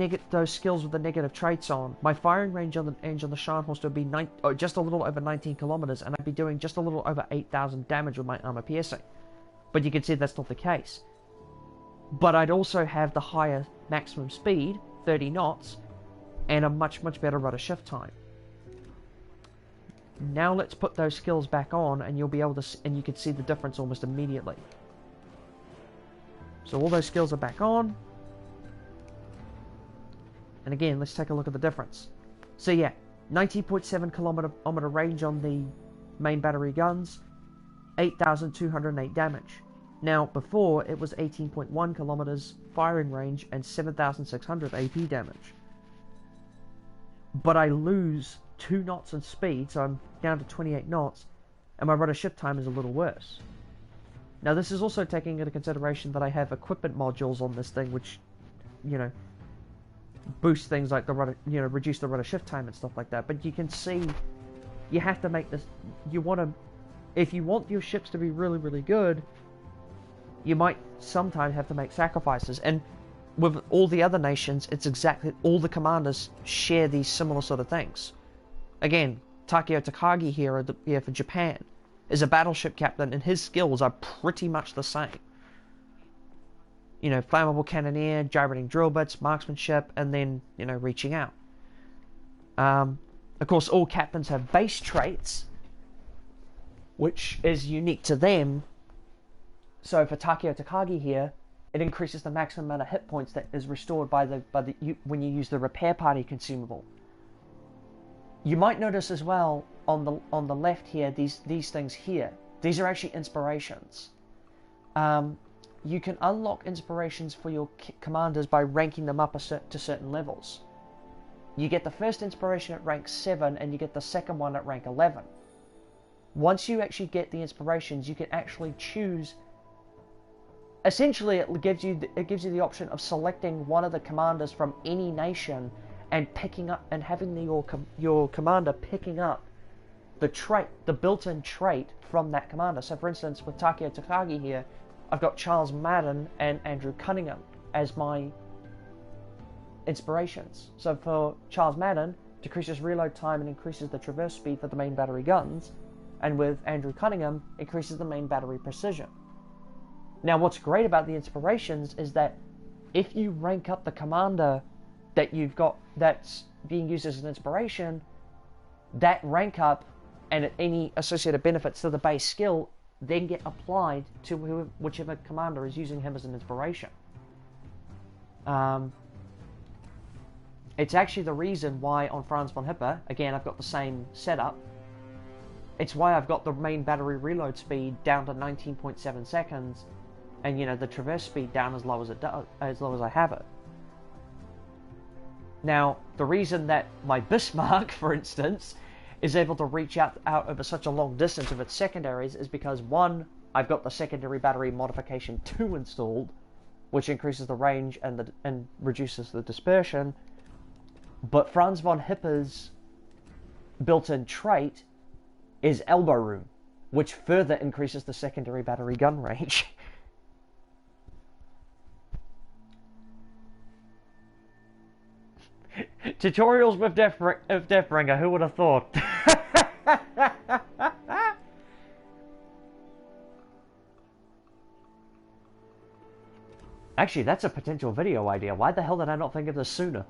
skills with the negative traits on, my firing range on the Scharnhorst would be just a little over 19 kilometers, and I'd be doing just a little over 8,000 damage with my armor piercing. But you can see that's not the case. But I'd also have the higher maximum speed, 30 knots, and a much, much better rudder shift time. Now let's put those skills back on, and you'll be able to, and you can see the difference almost immediately. So all those skills are back on. And again, let's take a look at the difference. So yeah, 90.7 kilometer range on the main battery guns, 8,208 damage. Now, before, it was 18.1 kilometers firing range and 7,600 AP damage. But I lose 2 knots in speed, so I'm down to 28 knots, and my rudder shift time is a little worse. Now, this is also taking into consideration that I have equipment modules on this thing, which, you know, boost things like the rudder, you know, reduce the rudder shift time and stuff like that. But you can see, you have to make this, you want to, if you want your ships to be really, really good, you might sometimes have to make sacrifices. And with all the other nations, it's exactly, all the commanders share these similar sort of things. Again, Takeo Takagi here for Japan is a battleship captain, and his skills are pretty much the same. You know, flammable cannoneer, gyrating drill bits, marksmanship, and then, you know, reaching out. Of course, all captains have base traits, which is unique to them. So for Takeo Takagi here, it increases the maximum amount of hit points that is restored when you use the repair party consumable. You might notice as well on the left here, these things here. These are actually inspirations. You can unlock inspirations for your commanders by ranking them up to certain levels. You get the first inspiration at rank 7, and you get the second one at rank 11. Once you actually get the inspirations, you can actually choose. Essentially, it gives you the option of selecting one of the commanders from any nation and picking up and having your commander picking up the built-in trait from that commander. So, for instance, with Takeo Takagi here, I've got Charles Madden and Andrew Cunningham as my inspirations. So for Charles Madden, decreases reload time and increases the traverse speed for the main battery guns, and with Andrew Cunningham, increases the main battery precision. Now, what's great about the inspirations is that if you rank up the commander that you've got that's being used as an inspiration, that rank up and any associated benefits to the base skill then get applied to whichever commander is using him as an inspiration. It's actually the reason why on Franz von Hippe, again, I've got the same setup. It's why I've got the main battery reload speed down to 19.7 seconds, and you know the traverse speed down as low as I have it. Now, the reason that my Bismarck, for instance, is able to reach out over such a long distance of its secondaries is because, one, I've got the secondary battery modification 2 installed, which increases the range and reduces the dispersion. But Franz von Hippe's built-in trait is elbow room, which further increases the secondary battery gun range. Tutorials with Deathbringer, who would have thought? Actually, that's a potential video idea. Why the hell did I not think of this sooner?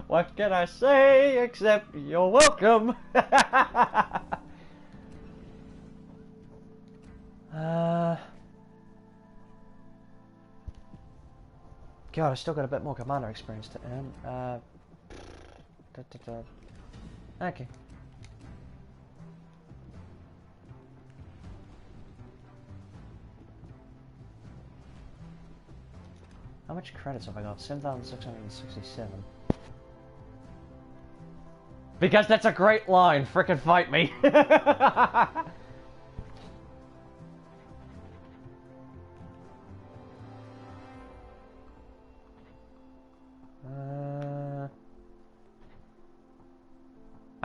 What can I say except you're welcome? God, I still got a bit more commander experience to earn. Okay. How much credits have I got? 7,667. Because that's a great line. Frickin' fight me.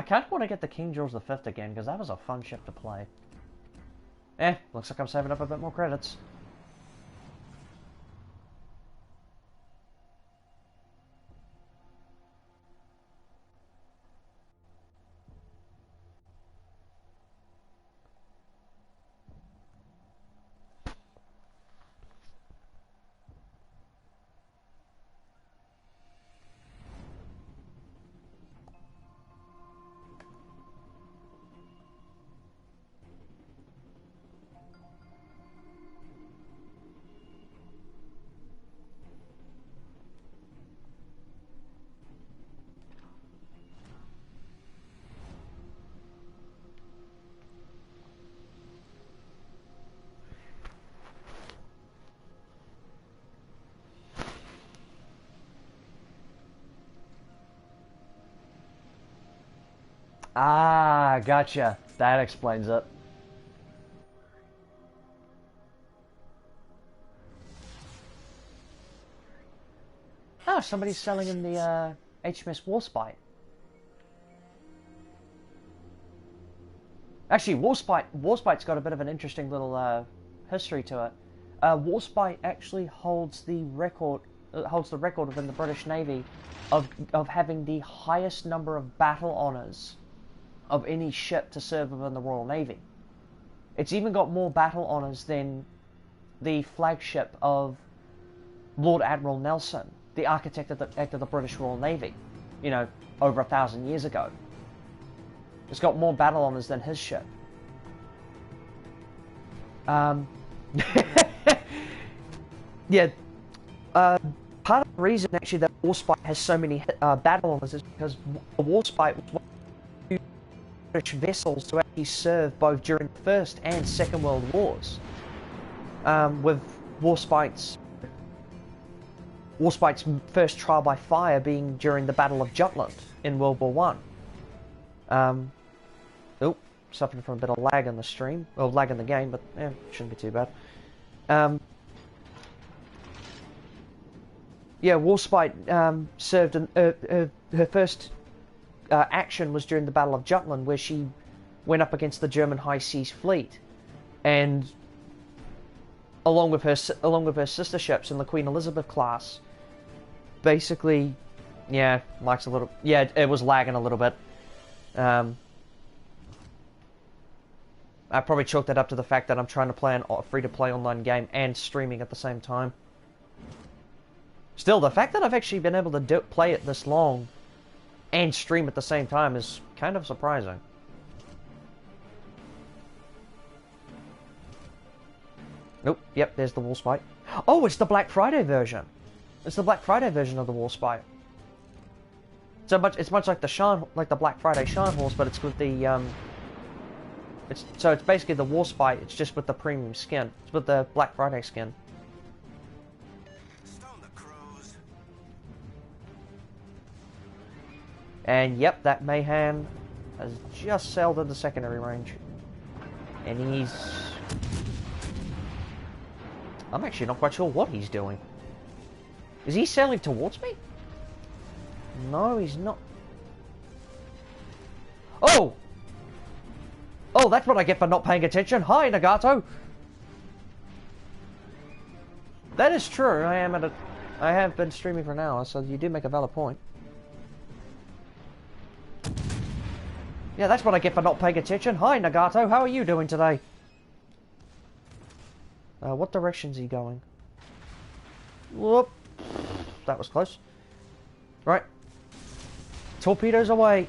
kind of want to get the King George V again, because that was a fun ship to play. Looks like I'm saving up a bit more credits. Ah, gotcha. That explains it. Oh, somebody's selling him the HMS Warspite. Actually, Warspite's got a bit of an interesting little history to it. Warspite actually holds the record within the British Navy of having the highest number of battle honours of any ship to serve within the Royal Navy. It's even got more battle honours than the flagship of Lord Admiral Nelson, the architect of the British Royal Navy, you know, over 1,000 years ago. It's got more battle honours than his ship. Yeah, part of the reason actually that Warspite has so many battle honours is because Warspite was one of the British vessels to actually serve both during the First and Second World Wars. With Warspite's first trial by fire being during the Battle of Jutland in World War One. Oh, suffering from a bit of lag in the stream, well, lag in the game, but shouldn't be too bad. Yeah, Warspite served in her first action was during the Battle of Jutland, where she went up against the German High Seas Fleet, and along with her sister ships in the Queen Elizabeth class, basically, it was lagging a little bit. I probably chalked that up to the fact that I'm trying to play a free-to-play online game and streaming at the same time. Still, the fact that I've actually been able to play it this long and stream at the same time is kind of surprising. Nope, yep, there's the Warspite. Oh, it's the Black Friday version. It's the Black Friday version of the Warspite. It's much like the Black Friday Shan horse, but it's with the it's basically the Warspite. It's just with the premium skin. It's with the Black Friday skin. Stone the crows. And yep, that Mayhem has just sailed into secondary range, and he's. I'm actually not quite sure what he's doing. Is he sailing towards me? No, he's not. Oh! Oh, that's what I get for not paying attention. Hi, Nagato! That is true. I have been streaming for an hour, so you do make a valid point. Yeah, that's what I get for not paying attention. Hi, Nagato. How are you doing today? What direction's he going? Whoop. That was close. Right. Torpedoes away.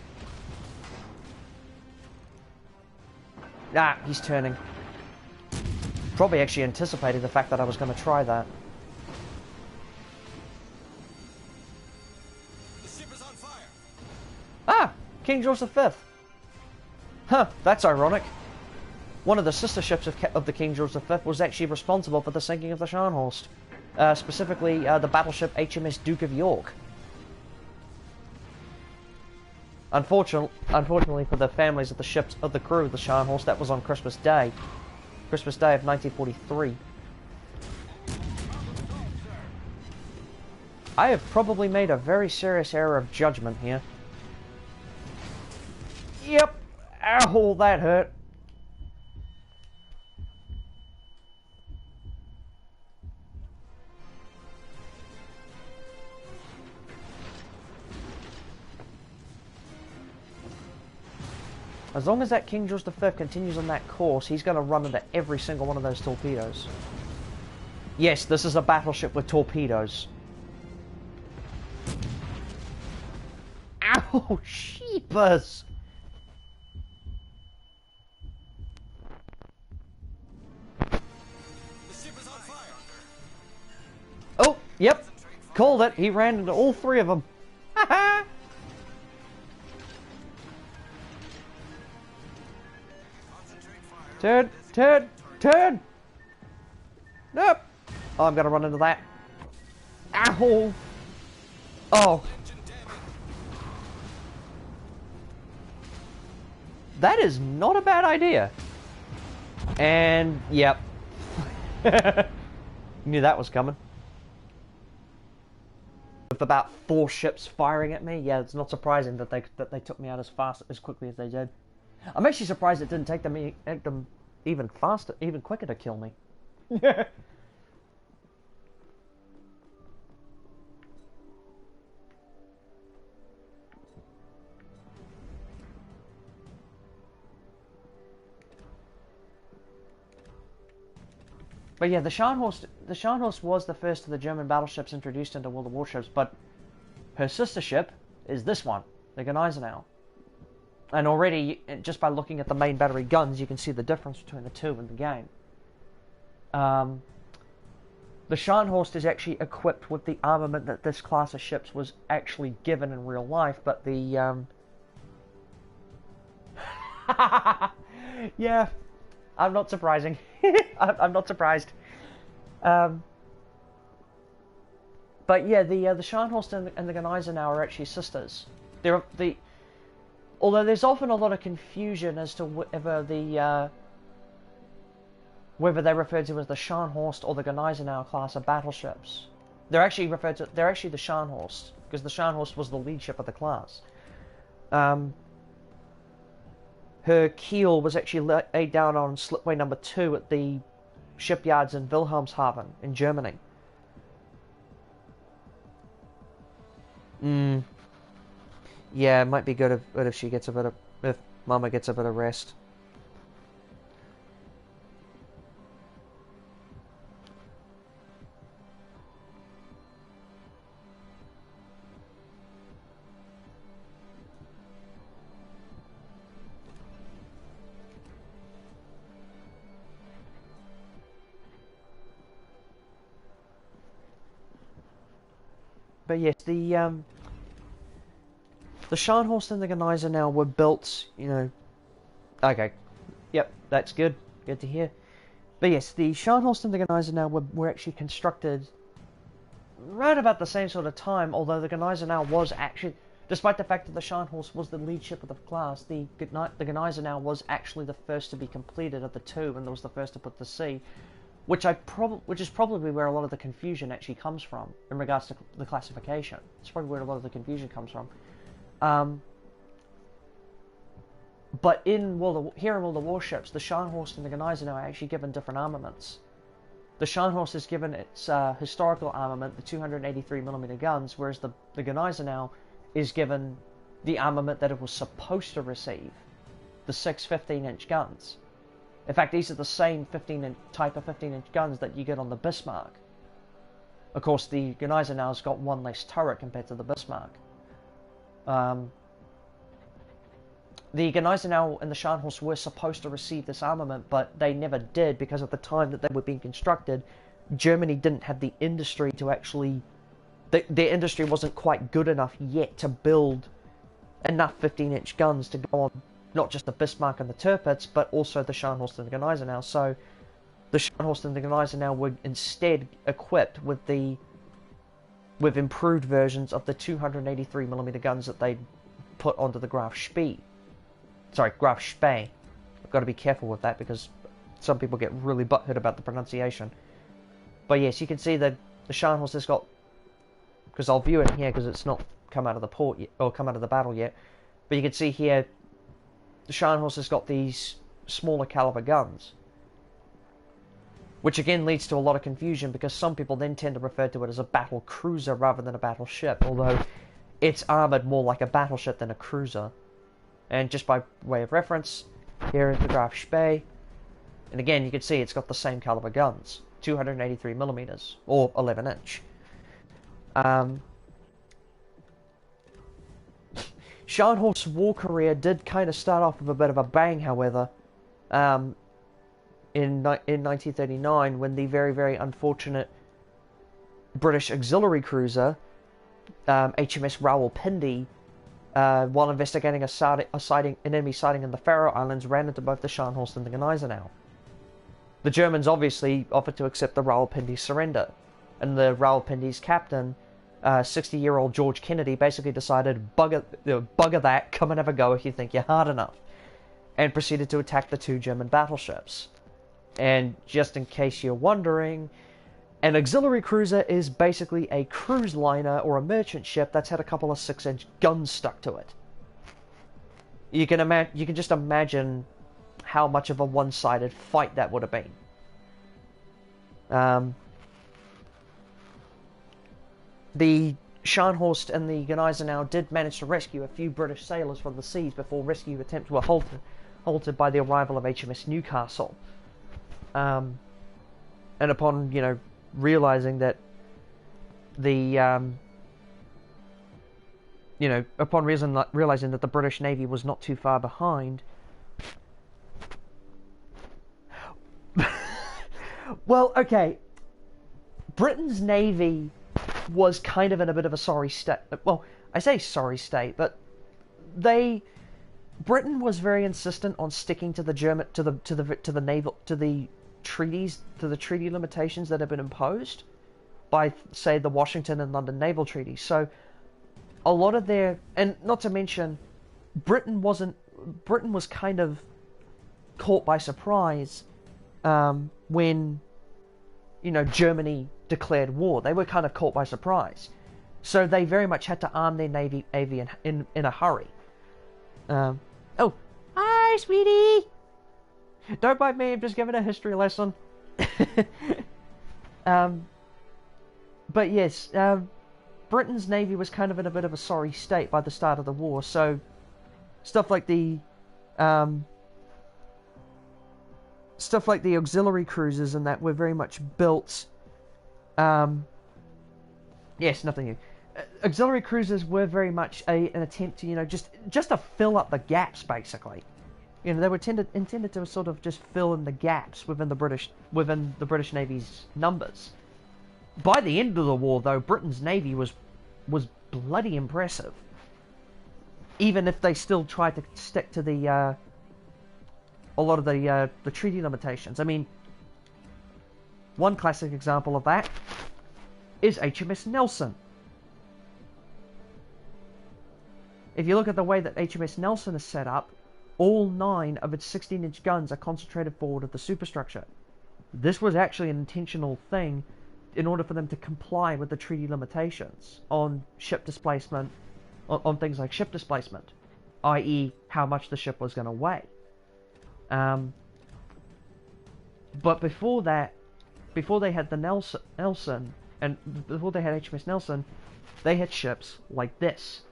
Ah, he's turning. Probably actually anticipated the fact that I was going to try that. The ship is on fire. Ah! King George V. Huh, that's ironic. One of the sister ships of the King George V was actually responsible for the sinking of the Scharnhorst. Specifically, the battleship HMS Duke of York. Unfortunately for the families of the crew of the Scharnhorst, that was on Christmas Day. Christmas Day of 1943. I have probably made a very serious error of judgment here. Yep. Ow, that hurt. As long as that King George V continues on that course, he's going to run into every single one of those torpedoes. Yes, this is a battleship with torpedoes. Ow, sheepers! The ship is on fire. Oh, yep. Called it. He ran into all three of them. Haha! Concentrate fire. Turn, turn, turn! Nope. Oh, I'm gonna run into that. Ow! Oh. Engine damage. That is not a bad idea. And, yep. Knew that was coming. With about 4 ships firing at me, yeah, it's not surprising that they took me out as quickly as they did. I'm actually surprised it didn't take them even faster, even quicker to kill me. But yeah, the Scharnhorst was the first of the German battleships introduced into World of Warships, but her sister ship is this one, the Gneisenau. And already, just by looking at the main battery guns, you can see the difference between the two in the game. The Scharnhorst is actually equipped with the armament that this class of ships was actually given in real life, but the... yeah, I'm not surprising. I'm not surprised. But yeah, the Scharnhorst and the Gneisenau are actually sisters. Although there's often a lot of confusion as to whether they refer to as the Scharnhorst or the Gneisenau class of battleships. They're actually the Scharnhorst, because the Scharnhorst was the lead ship of the class. Her keel was actually laid down on slipway number 2 at the shipyards in Wilhelmshaven in Germany. Yeah, it might be good if she gets if Mama gets a bit of rest. But yes, the Scharnhorst and the Gneisenau were built, you know... Okay, yep, that's good. Good to hear. But yes, the Scharnhorst and the Gneisenau were actually constructed right about the same sort of time, although the Gneisenau was actually... Despite the fact that the Scharnhorst was the lead ship of the class, the Gneisenau was actually the first to be completed of the two, and was the first to put to sea. Which is probably where a lot of the confusion actually comes from in regards to the classification. It's probably where a lot of the confusion comes from. But here in World of Warships, the Scharnhorst and the Gneisenau are actually given different armaments. The Scharnhorst is given its historical armament, the 283mm guns, whereas the Gneisenau is given the armament that it was supposed to receive, the 6 15-inch guns. In fact, these are the same type of 15-inch guns that you get on the Bismarck. Of course, the Gneisenau's got one less turret compared to the Bismarck. The Gneisenau and the Scharnhorst were supposed to receive this armament, but they never did because at the time that they were being constructed, Germany didn't have the industry to actually... Their industry wasn't quite good enough yet to build enough 15-inch guns to go on not just the Bismarck and the Tirpitz, but also the Scharnhorst and the Gneisenau. So the Scharnhorst and the Gneisenau were instead equipped with improved versions of the 283mm guns that they put onto the Graf Spee. Sorry, Graf Spee. I've got to be careful with that because some people get really butthurt about the pronunciation. But yes, you can see that the Scharnhorst has got... Because I'll view it here because it's not come out of the port yet, or come out of the battle yet. But you can see here the Scharnhorst has got these smaller caliber guns. Which again leads to a lot of confusion because some people then tend to refer to it as a battle cruiser rather than a battleship, although it's armoured more like a battleship than a cruiser. And just by way of reference, here is the Warships I, and again you can see it's got the same caliber guns, 283mm, or 11-inch. Scharnhorst's war career did kind of start off with a bit of a bang, however, in 1939, when the very, very unfortunate British auxiliary cruiser, HMS Rawalpindi, while investigating an enemy sighting in the Faroe Islands, ran into both the Scharnhorst and the Gneisenau. The Germans obviously offered to accept the Rawalpindi's surrender, and the Rawalpindi's captain, 60-year-old George Kennedy, basically decided, bugger that, come and have a go if you think you're hard enough, and proceeded to attack the two German battleships. And just in case you're wondering, an auxiliary cruiser is basically a cruise liner or a merchant ship that's had a couple of 6-inch guns stuck to it. You can just imagine how much of a one-sided fight that would have been. The Scharnhorst and the Gneisenau did manage to rescue a few British sailors from the seas before rescue attempts were halted by the arrival of HMS Newcastle. And upon, realizing that realizing that the British Navy was not too far behind. Well, okay, Britain's Navy was kind of in a bit of a sorry state. Well, I say sorry state, but Britain was very insistent on sticking to the treaty limitations that have been imposed by, say, the Washington and London naval treaties. So a lot of and not to mention, Britain was kind of caught by surprise when Germany declared war. They were kind of caught by surprise, so they very much had to arm their navy in a hurry. Oh, hi, sweetie. Don't bite me. I'm just giving a history lesson. But yes, Britain's navy was kind of in a bit of a sorry state by the start of the war. So stuff like the auxiliary cruisers and that were very much built. Yes, nothing new. Auxiliary cruisers were very much an attempt to, just to fill up the gaps, basically. They were intended to sort of just fill in the gaps within the British Navy's numbers. By the end of the war, though, Britain's Navy was bloody impressive. Even if they still tried to stick to a lot of the treaty limitations. I mean, one classic example of that is HMS Nelson. If you look at the way that HMS Nelson is set up, all 9 of its 16-inch guns are concentrated forward of the superstructure. This was actually an intentional thing in order for them to comply with the treaty limitations on ship displacement, on things like ship displacement, i.e. how much the ship was going to weigh. But before that, before they had the Nelson, and before they had HMS Nelson, they had ships like this,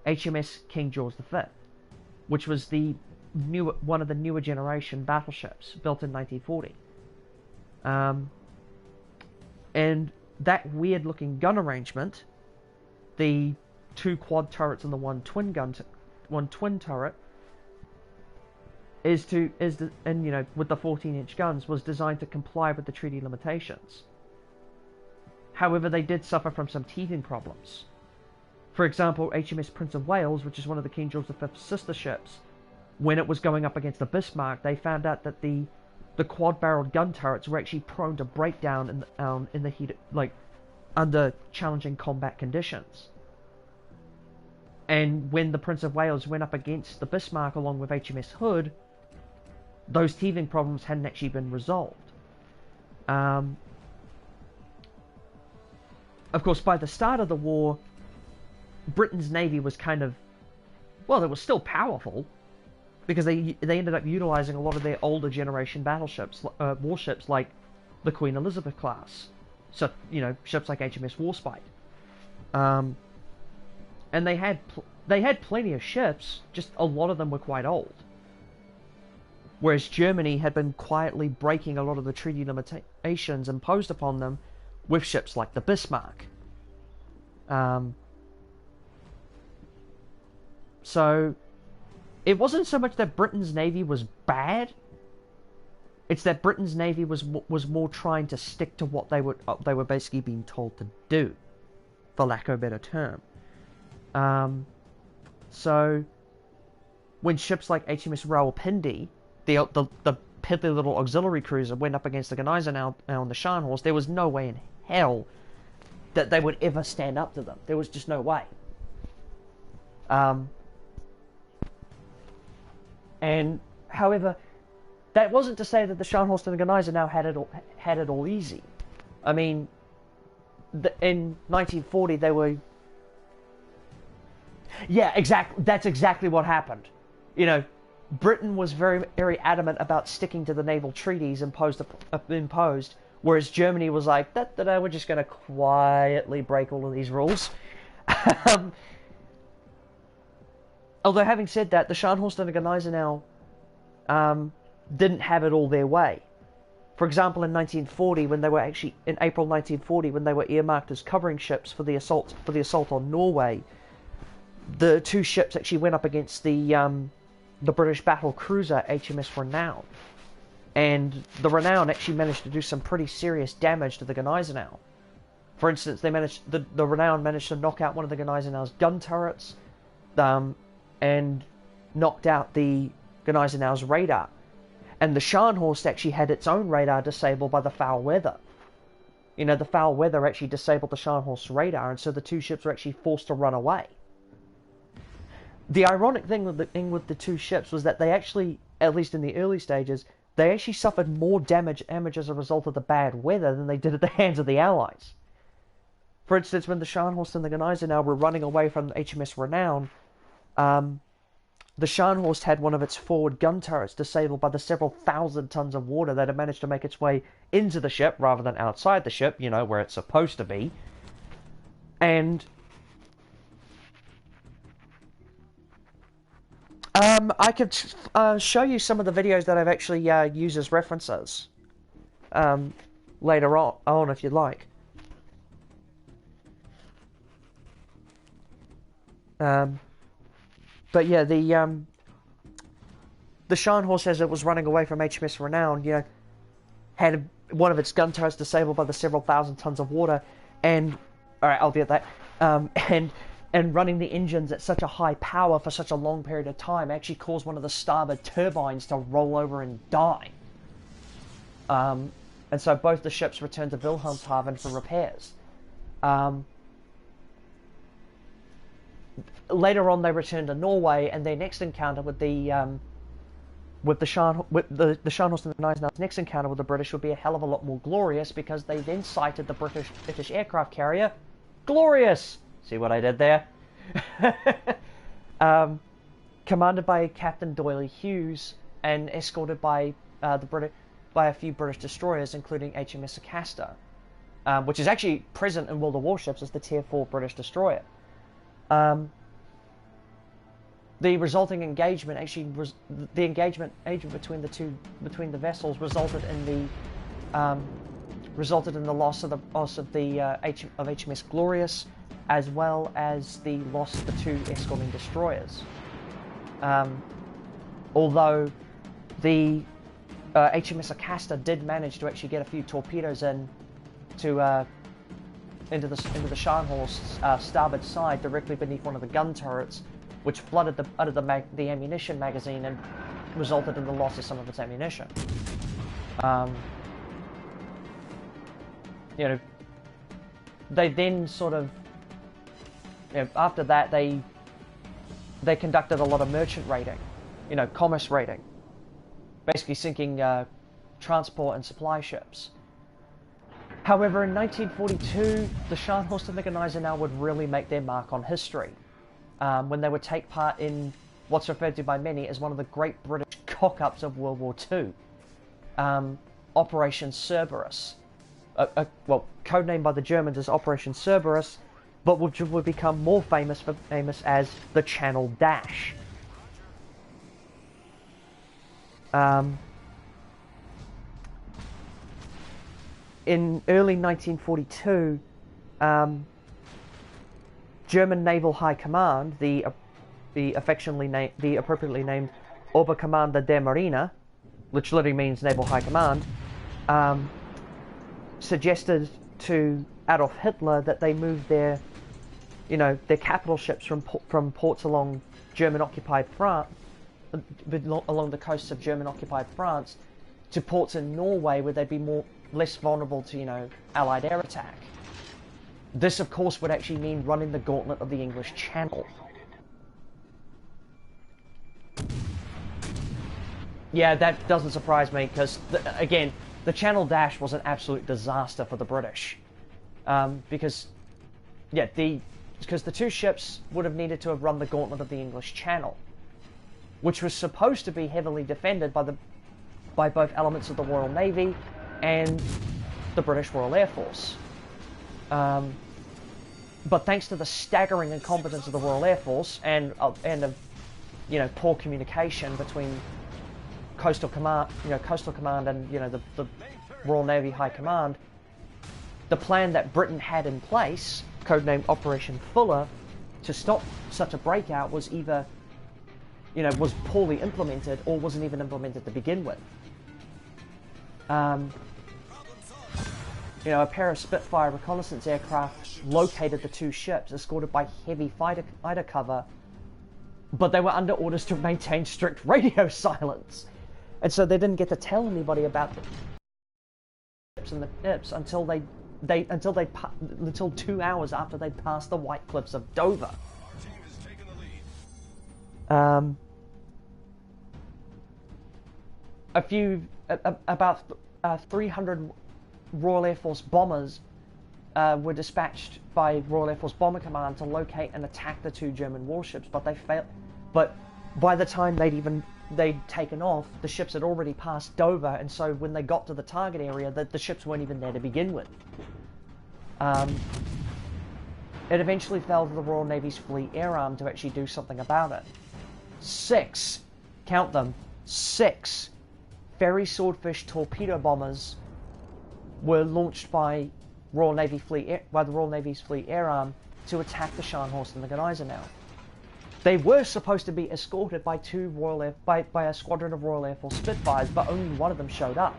HMS King George V, which was one of the newer generation battleships built in 1940. And that weird looking gun arrangement, the 2 quad turrets and the one twin turret, with the 14-inch guns, was designed to comply with the treaty limitations. However, they did suffer from some teething problems. For example, HMS Prince of Wales, which is one of the King George V's sister ships, when it was going up against the Bismarck, they found out that the quad-barreled gun turrets were actually prone to breakdown in the heat, under challenging combat conditions. And when the Prince of Wales went up against the Bismarck along with HMS Hood, those teething problems hadn't actually been resolved. Of course, by the start of the war, Britain's navy was kind of, well, it was still powerful, because they ended up utilizing a lot of their older generation battleships, warships like the Queen Elizabeth class, so ships like HMS Warspite, and they had plenty of ships, just a lot of them were quite old. Whereas Germany had been quietly breaking a lot of the treaty limitations imposed upon them with ships like the Bismarck. So it wasn't so much that Britain's navy was bad. It's that Britain's navy was more trying to stick to what they were basically being told to do, for lack of a better term. So when ships like HMS Rawalpindi, the piddly little auxiliary cruiser, went up against the Gneisenau and the Scharnhorst, there was no way in hell that they would ever stand up to them. There was just no way. And however, that wasn't to say that the Scharnhorst and the Gneisenau had it all easy. I mean, in 1940 they were. Yeah, exactly. That's exactly what happened. Britain was very, very adamant about sticking to the naval treaties imposed, whereas Germany was like, we're just going to quietly break all of these rules. Although, having said that, the Scharnhorst and the Gneisenau didn't have it all their way. For example, in 1940, when they were actually in April 1940, when they were earmarked as covering ships for the assault on Norway, the two ships actually went up against the British battle cruiser HMS Renown, and the Renown actually managed to do some pretty serious damage to the Gneisenau. For instance, the Renown managed to knock out one of the Gneisenau's gun turrets, and knocked out the Gneisenau's radar. And the Scharnhorst actually had its own radar disabled by the foul weather. The foul weather actually disabled the Scharnhorst's radar, and so the two ships were actually forced to run away. The ironic thing with the two ships was that they actually, at least in the early stages, they actually suffered more damage as a result of the bad weather than they did at the hands of the Allies. For instance, when the Scharnhorst and the Gneisenau were running away from the HMS Renown, the Scharnhorst had one of its forward gun turrets disabled by the several thousand tons of water that had managed to make its way into the ship rather than outside the ship, where it's supposed to be. And I could show you some of the videos that I've actually used as references later on if you'd like. But yeah, the Scharnhorst, as it was running away from HMS Renown, had one of its gun turrets disabled by the several thousand tons of water, and alright, I'll be at that. And running the engines at such a high power for such a long period of time actually caused one of the starboard turbines to roll over and die. And so both the ships returned to Wilhelmshaven for repairs. Later on, they returned to Norway, and their next encounter with the Scharnhorst and the Gneisenau's next encounter with the British would be a hell of a lot more glorious, because they then sighted the British aircraft carrier Glorious. See what I did there? Commanded by Captain Doyley Hughes and escorted by a few British destroyers, including HMS Acasta, which is actually present in World of Warships as the Tier 4 British destroyer. The resulting engagement between the vessels resulted in the loss of HMS Glorious, as well as the loss of the two escorting destroyers. Although the HMS Acasta did manage to actually get a few torpedoes into the Scharnhorst's starboard side, directly beneath one of the gun turrets, which flooded the ammunition magazine and resulted in the loss of some of its ammunition. They then sort of, after that, they conducted a lot of merchant raiding, commerce raiding, basically sinking transport and supply ships. However, in 1942, the Scharnhorst and the Gneisenau would really make their mark on history when they would take part in what's referred to by many as one of the great British cock-ups of World War II, Operation Cerberus. Well, codenamed by the Germans as Operation Cerberus, but which would become more famous as the Channel Dash. In early 1942, German Naval High Command, the appropriately named Oberkommando der Marine, which literally means Naval High Command, suggested to Adolf Hitler that they move their capital ships from ports along German-occupied France, along the coasts of German-occupied France, to ports in Norway where they'd be less vulnerable to, Allied air attack. This, of course, would actually mean running the gauntlet of the English Channel. Yeah, that doesn't surprise me, because, again, the Channel Dash was an absolute disaster for the British. Because the two ships would have needed to have run the gauntlet of the English Channel, which was supposed to be heavily defended by both elements of the Royal Navy and the British Royal Air Force. But thanks to the staggering incompetence of the Royal Air Force and poor communication between Coastal Command and the Royal Navy High Command, the plan that Britain had in place, codenamed Operation Fuller, to stop such a breakout was either was poorly implemented or wasn't even implemented to begin with. A pair of Spitfire reconnaissance aircraft located the two ships, escorted by heavy fighter cover, but they were under orders to maintain strict radio silence, and so they didn't get to tell anybody about the ships and the ships until 2 hours after they'd passed the White Cliffs of Dover. About 300 Royal Air Force bombers were dispatched by Royal Air Force Bomber Command to locate and attack the two German warships, but they failed. But by the time they'd taken off, the ships had already passed Dover, and so when they got to the target area, the ships weren't even there to begin with. It eventually fell to the Royal Navy's Fleet Air Arm to actually do something about it. 6, count them, 6 Ferry Swordfish torpedo bombers were launched by the Royal Navy's Fleet Air Arm to attack the Scharnhorst and the Gneisenau. They were supposed to be escorted by by a squadron of Royal Air Force Spitfires, but only one of them showed up.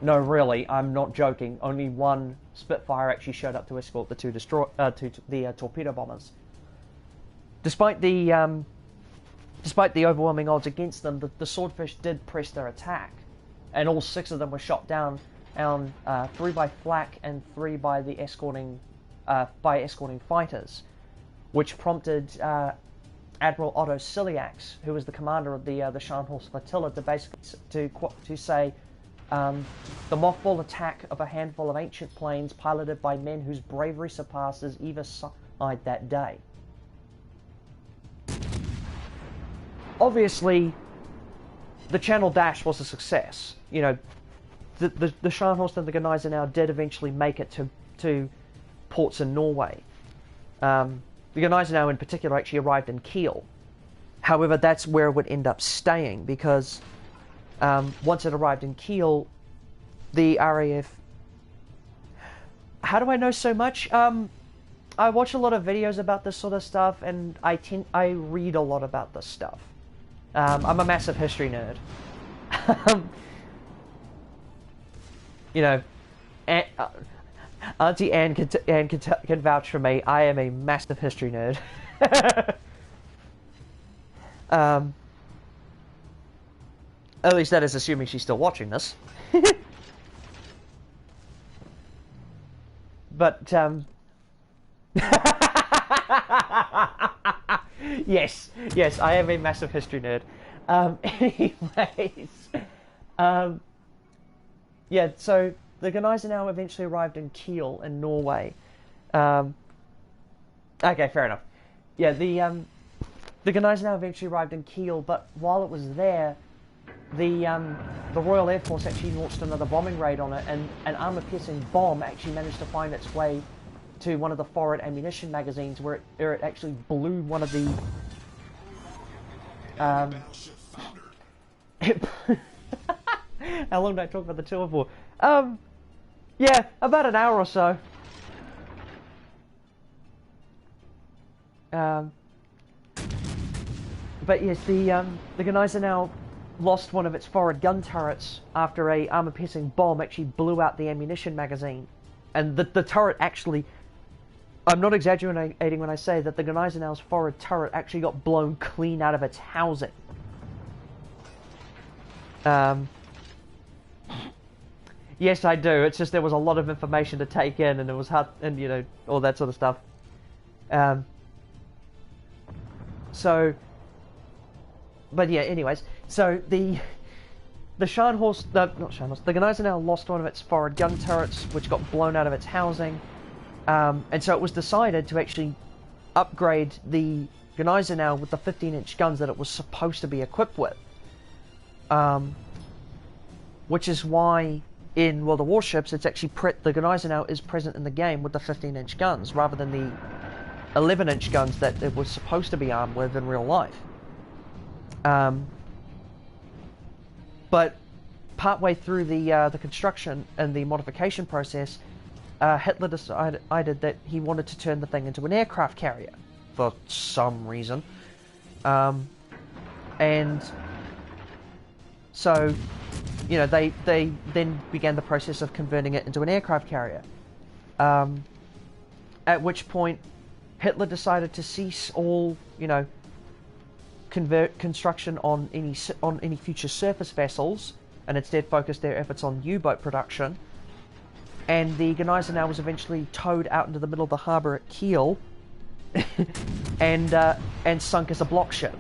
No, really, I'm not joking. Only one Spitfire actually showed up to escort the two torpedo bombers. Despite the overwhelming odds against them, the Swordfish did press their attack, and all 6 of them were shot down, 3 by flak and 3 by the escorting fighters, which prompted Admiral Otto Ciliax, who was the commander of the Scharnhorst flotilla, to basically to say, the mothball attack of a handful of ancient planes piloted by men whose bravery surpasses either side that day. Obviously, the Channel Dash was a success. The Scharnhorst and the Gneisenau did eventually make it to ports in Norway. The Gneisenau in particular actually arrived in Kiel. However, that's where it would end up staying, because once it arrived in Kiel, the RAF... How do I know so much? I watch a lot of videos about this sort of stuff, and I read a lot about this stuff. I'm a massive history nerd. Auntie Anne can vouch for me. I am a massive history nerd. At least that is assuming she's still watching this. But, yes, I am a massive history nerd. Anyways, yeah, so the Gneisenau eventually arrived in Kiel in Norway. Okay, fair enough. Yeah, the the Gneisenau eventually arrived in Kiel, but while it was there, the Royal Air Force actually launched another bombing raid on it, and an armor-piercing bomb actually managed to find its way to one of the forward ammunition magazines, where it actually blew one of the how long did I talk about the tour for? Yeah, about an hour or so. But yes, the Gneisenau lost one of its forward gun turrets after a armor-piercing bomb actually blew out the ammunition magazine. And the turret actually... I'm not exaggerating when I say that the Gneisenau's forward turret actually got blown clean out of its housing. Yes, I do. It's just there was a lot of information to take in, and it was hard, and you know, all that sort of stuff. But yeah, anyways, so the Scharnhorst, not Scharnhorst, the Gneisenau lost one of its forward gun turrets, which got blown out of its housing, and so it was decided to actually upgrade the Gneisenau with the 15-inch guns that it was supposed to be equipped with, which is why in World of Warships it's actually the Gneisenau is present in the game with the 15-inch guns rather than the 11-inch guns that it was supposed to be armed with in real life. But partway through the construction and the modification process, Hitler decided that he wanted to turn the thing into an aircraft carrier for some reason, and so, you know, they then began the process of converting it into an aircraft carrier. At which point, Hitler decided to cease all, you know, construction on any future surface vessels, and instead focused their efforts on U-boat production. And the Gneisenau was eventually towed out into the middle of the harbour at Kiel, and sunk as a block ship.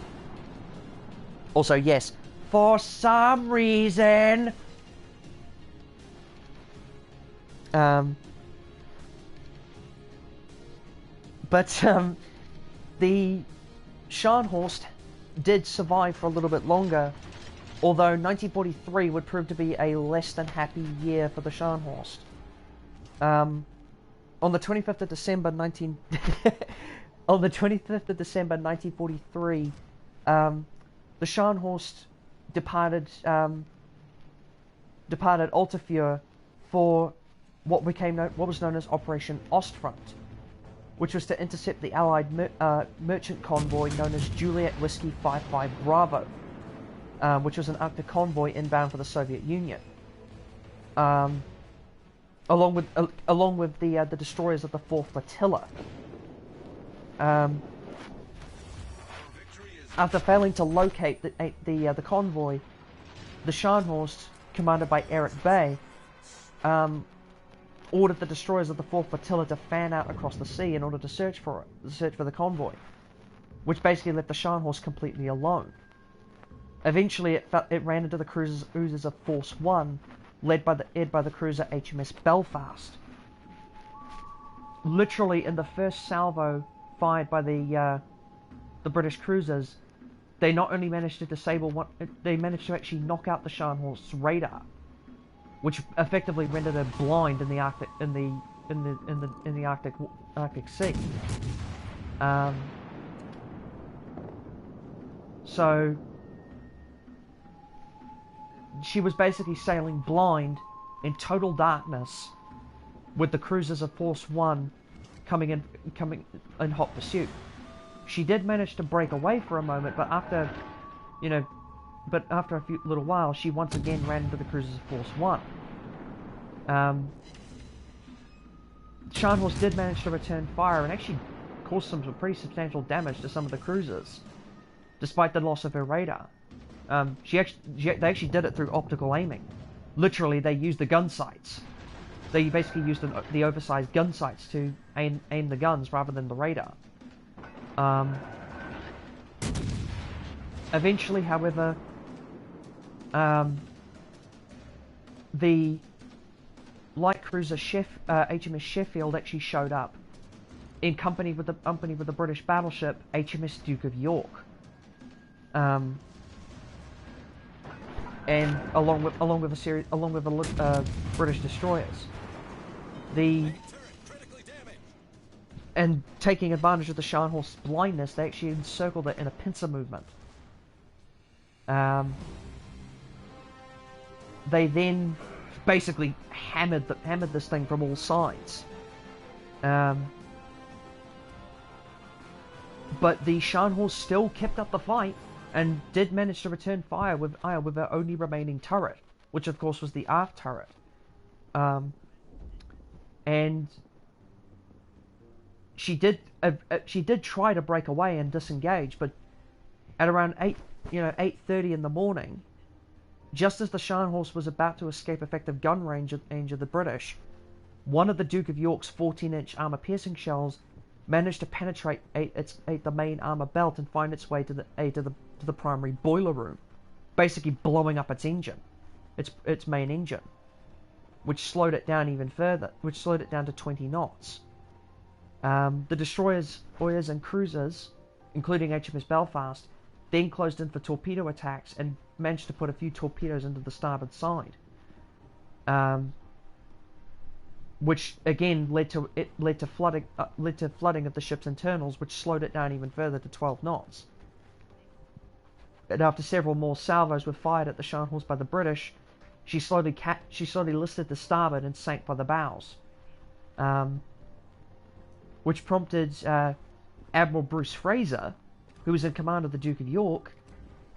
Also, yes, for some reason, the Scharnhorst did survive for a little bit longer, although 1943 would prove to be a less than happy year for the Scharnhorst. On the 25th of December 1943, the Scharnhorst departed Altafjord for what was known as Operation Ostfront, which was to intercept the Allied merchant convoy known as Juliet Whiskey 55 Bravo, which was an Arctic convoy inbound for the Soviet Union, along with the destroyers of the 4th Flotilla. After failing to locate the convoy, the Scharnhorst, commanded by Eric Bay, ordered the destroyers of the 4th Flotilla to fan out across the sea in order to search for the convoy, which basically left the Scharnhorst completely alone. Eventually, it ran into the cruisers of Force One, led by the cruiser HMS Belfast. Literally, in the first salvo fired by the British cruisers, they not only managed to disable one, they managed to actually knock out the Scharnhorst's radar, which effectively rendered her blind in the Arctic Arctic Sea. So she was basically sailing blind in total darkness, with the cruisers of Force One coming in hot pursuit. She did manage to break away for a moment, but after a little while, she once again ran into the cruisers of Force One. Scharnhorst did manage to return fire and actually caused some pretty substantial damage to some of the cruisers, despite the loss of her radar. They actually did it through optical aiming. Literally, they used the gun sights. They basically used the oversized gun sights to aim the guns rather than the radar. Eventually, however, the light cruiser HMS Sheffield actually showed up in company with the British battleship HMS Duke of York, and along with British destroyers. And taking advantage of the Scharnhorst's blindness, they actually encircled it in a pincer movement. They then basically hammered this thing from all sides. But the Scharnhorst still kept up the fight and did manage to return fire with their only remaining turret, which of course was the aft turret. And she did try to break away and disengage, but at around 8:30 in the morning, just as the Scharnhorst was about to escape effective gun range of the British, one of the Duke of York's 14-inch armor-piercing shells managed to penetrate the main armor belt and find its way to the primary boiler room, basically blowing up its engine, its main engine, which slowed it down even further, which slowed it down to 20 knots. The destroyers and cruisers, including HMS Belfast, then closed in for torpedo attacks and managed to put a few torpedoes into the starboard side, which again led to flooding of the ship's internals, which slowed it down even further to 12 knots. And after several more salvos were fired at the Scharnhorst by the British, she slowly listed to starboard and sank by the bows, which prompted Admiral Bruce Fraser, who was in command of the Duke of York,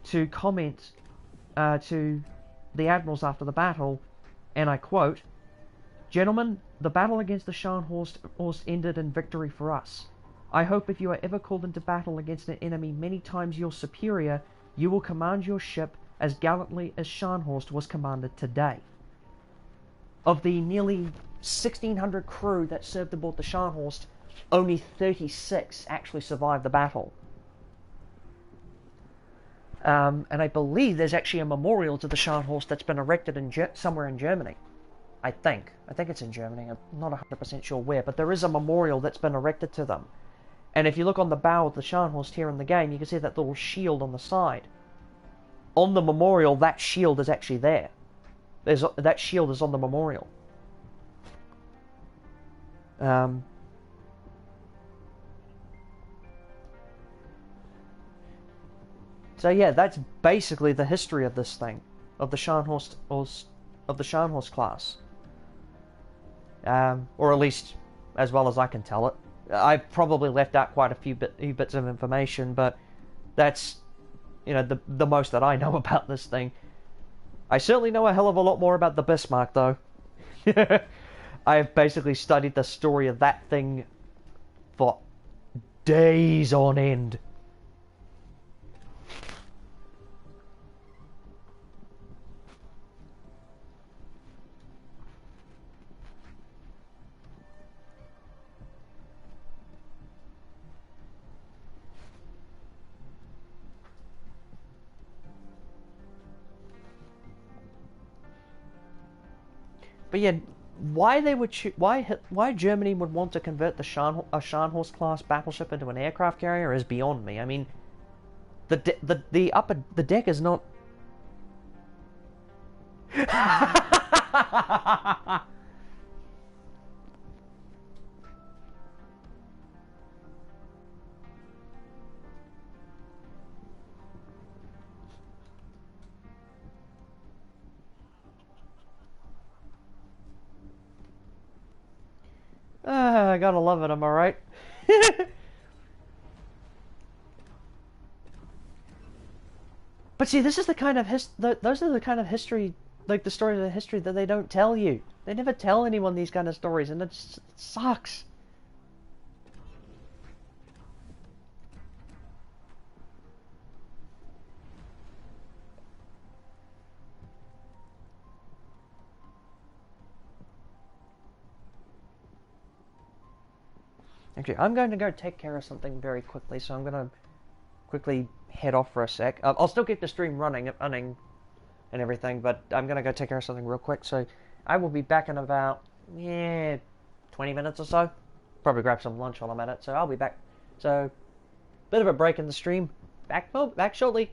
to comment to the admirals after the battle, and I quote, "Gentlemen, the battle against the Scharnhorst ended in victory for us. I hope if you are ever called into battle against an enemy many times your superior, you will command your ship as gallantly as Scharnhorst was commanded today." Of the nearly 1,600 crew that served aboard the Scharnhorst, only 36 actually survived the battle. And I believe there's actually a memorial to the Scharnhorst that's been erected somewhere in Germany. I think it's in Germany. I'm not 100% sure where, but there is a memorial that's been erected to them. And if you look on the bow of the Scharnhorst here in the game, you can see that little shield on the side. On the memorial, that shield is actually there. That shield is on the memorial. So yeah, that's basically the history of this thing, of the Scharnhorst class, or at least as well as I can tell it. I've probably left out quite a few bits of information, but that's the most that I know about this thing. I certainly know a hell of a lot more about the Bismarck, though. I've basically studied the story of that thing for days on end. But yeah, why Germany would want to convert a Scharnhorst class battleship into an aircraft carrier is beyond me. I mean, the deck is not. I gotta love it, am I right? But see, this is the kind of those are the kind of history, like the stories of history that they don't tell you. They never tell anyone these kind of stories, and it sucks. Actually, I'm going to go take care of something very quickly, so I'm going to quickly head off for a sec. I'll still keep the stream running and everything, but I'm going to go take care of something real quick, so I will be back in about, 20 minutes or so. Probably grab some lunch while I'm at it, so I'll be back. So, bit of a break in the stream. Back shortly.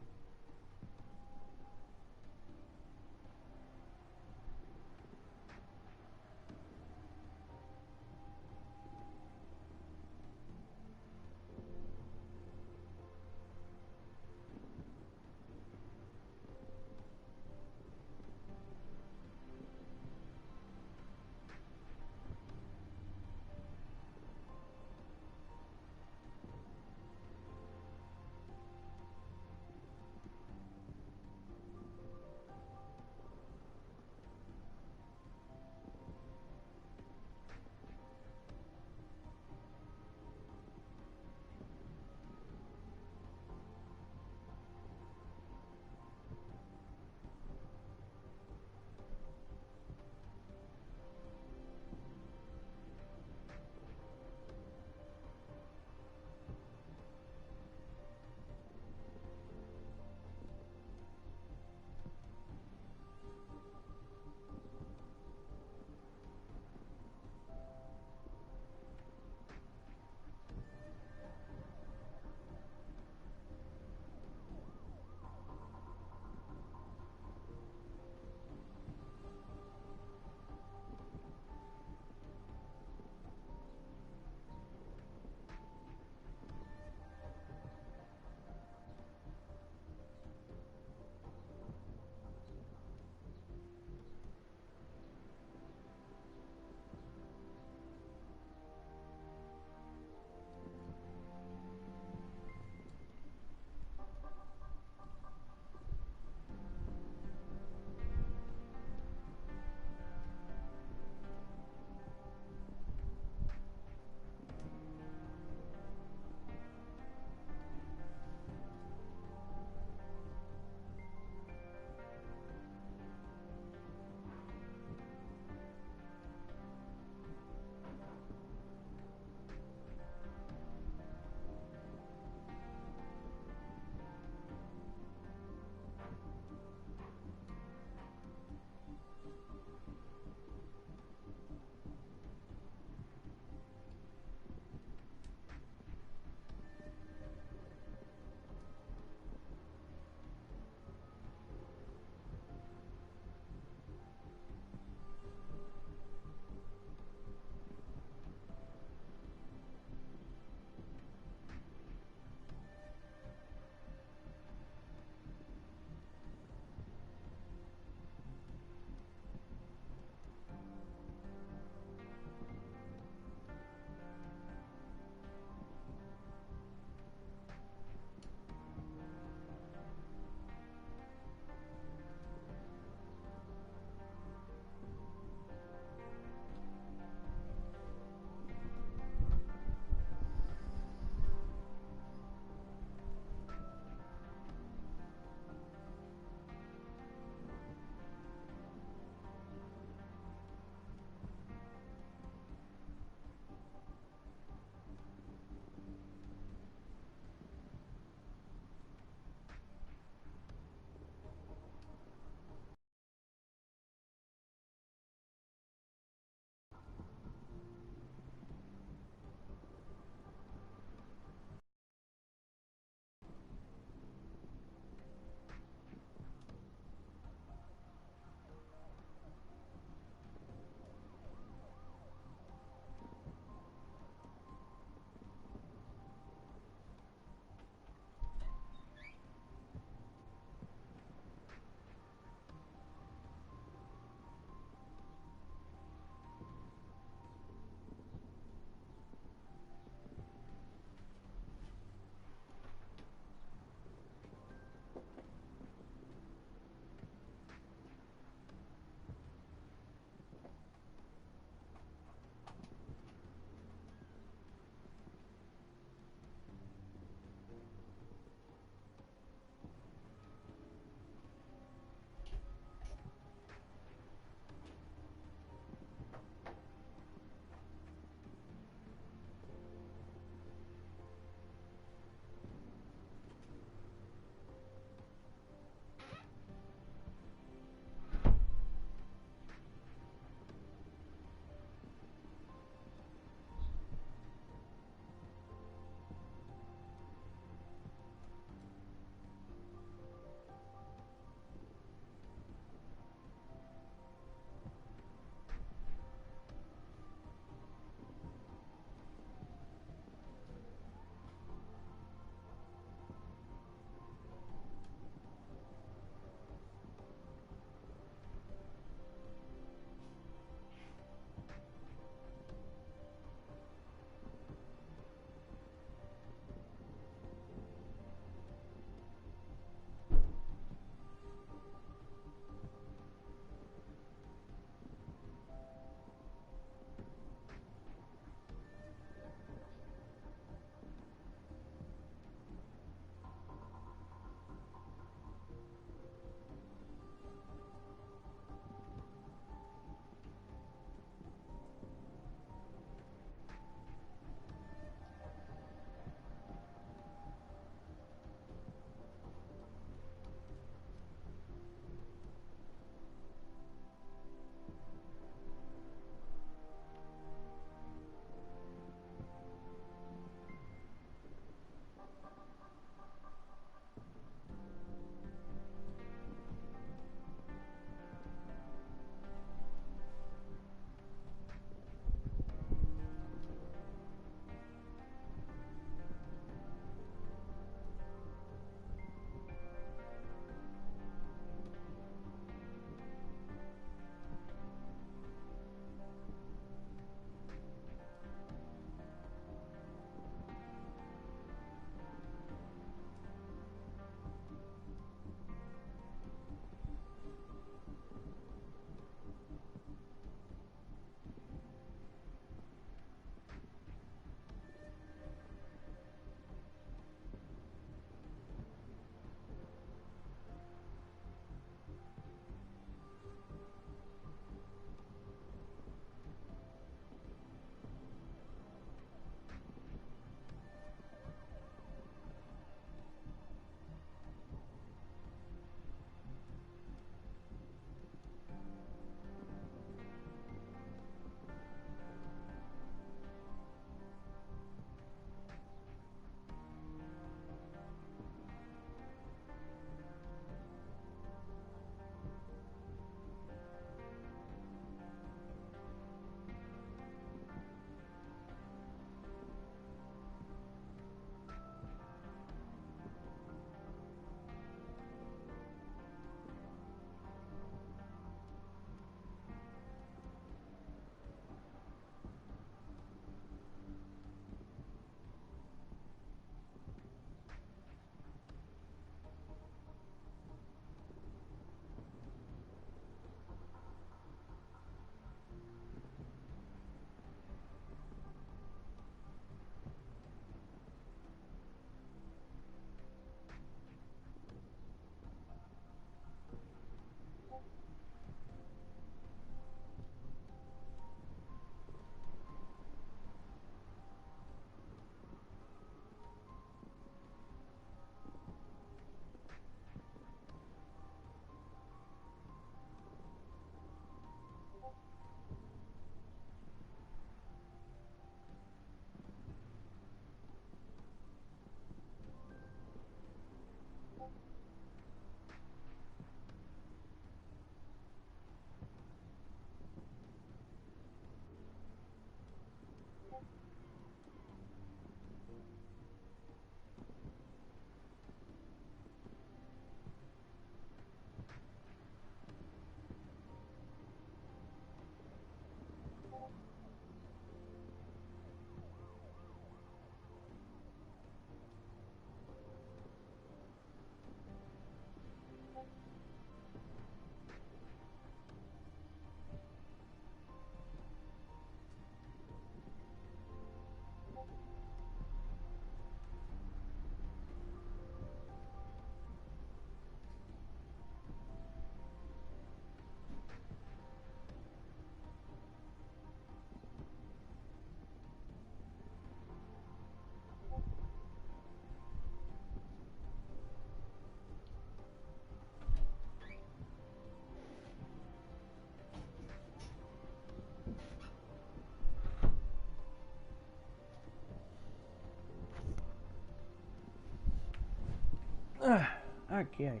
Okay.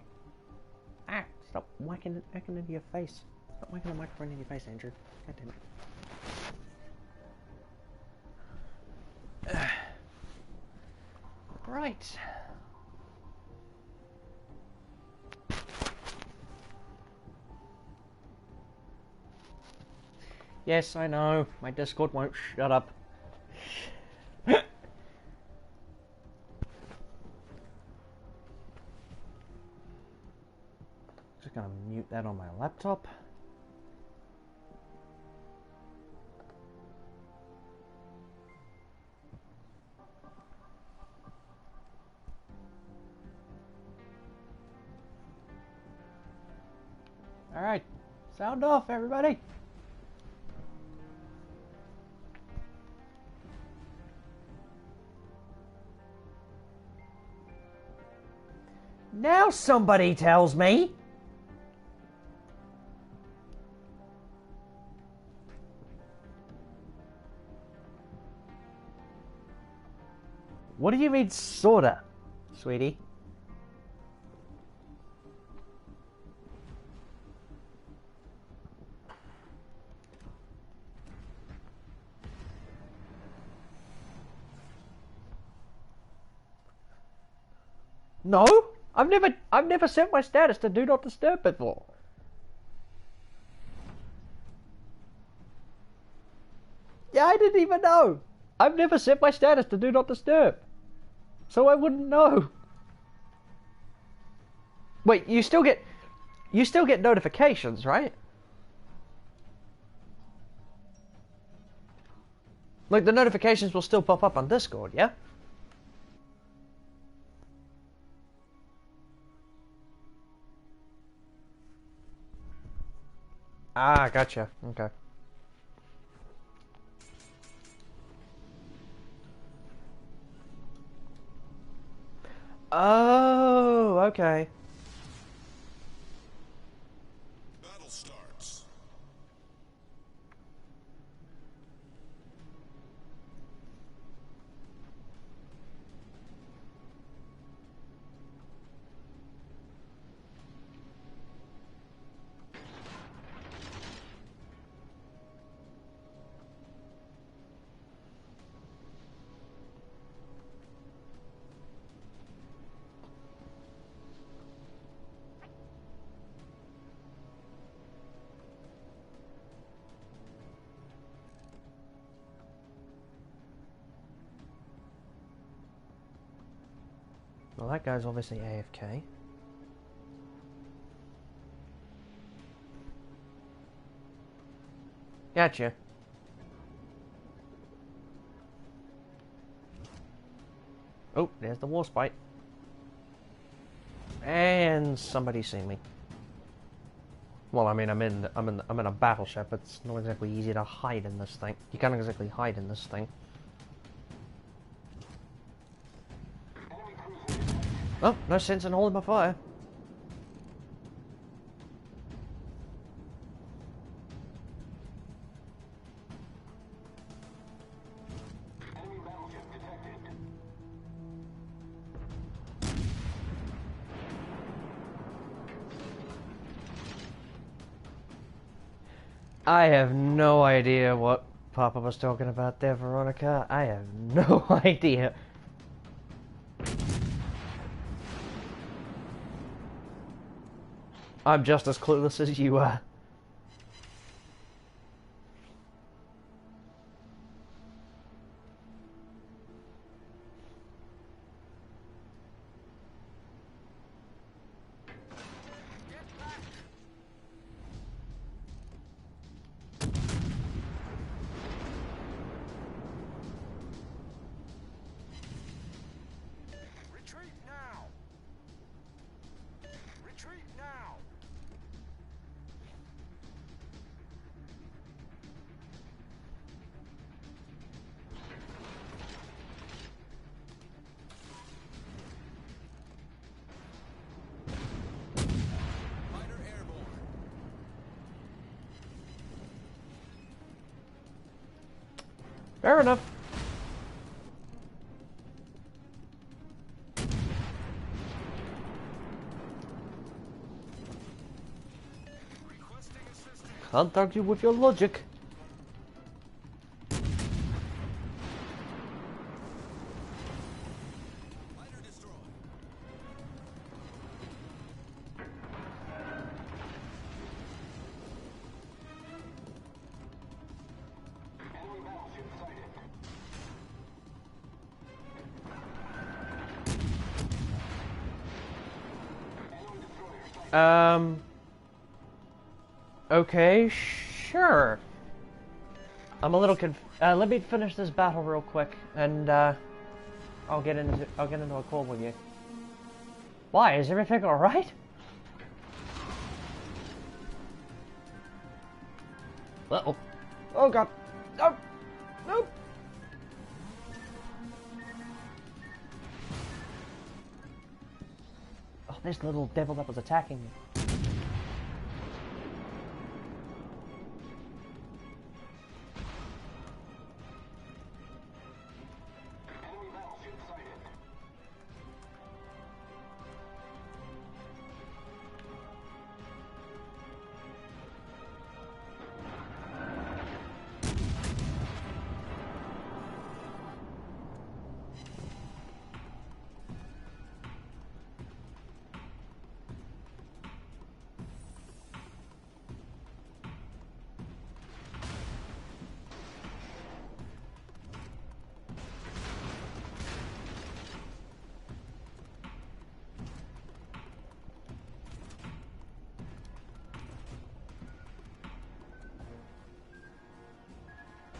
Ah, stop whacking into your face. Stop whacking the microphone in your face, Andrew. God damn it. Right. Yes, I know. My Discord won't shut up. Just gonna mute that on my laptop. Alright, sound off, everybody. Now somebody tells me. What do you mean, sorta, sweetie? No, I've never set my status to do not disturb before. Yeah, I didn't even know. I've never set my status to do not disturb, so I wouldn't know. Wait, you still get notifications, right? Like the notifications will still pop up on Discord, yeah? Ah, gotcha. Okay. Oh, okay. Battle starts. Well, that guy's obviously AFK. Gotcha. Oh, there's the Warships. And somebody see me. Well, I mean, I'm in a battleship. It's not exactly easy to hide in this thing. You can't exactly hide in this thing. Oh, no sense in holding my fire. I have no idea what Papa was talking about there, Veronica. I have no idea. I'm just as clueless as you are. Retreat now! Retreat now! Fighter airborne. Fair enough. Can't argue with your logic. Fighter destroyed. Enemy battleship sighted. Enemy destroyer sighted. Okay, sure. I'm a little let me finish this battle real quick, and I'll get into a call with you. Why? Is everything all right? Uh-oh. Oh god. No. No. Oh, there's the little devil that was attacking me. Enemy battleship sighted.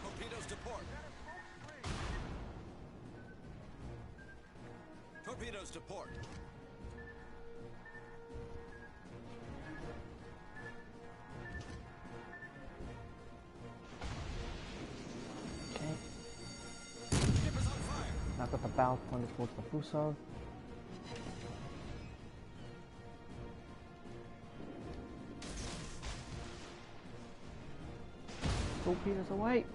Torpedoes to port. Torpedoes to port. Okay. Ship is on fire. Now I've got the bow pointed towards the fuso. Torpedoes away.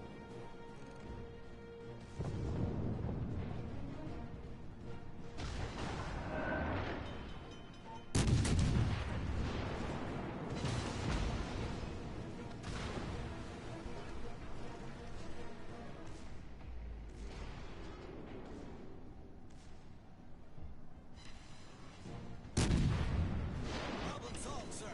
Problem solved, sir.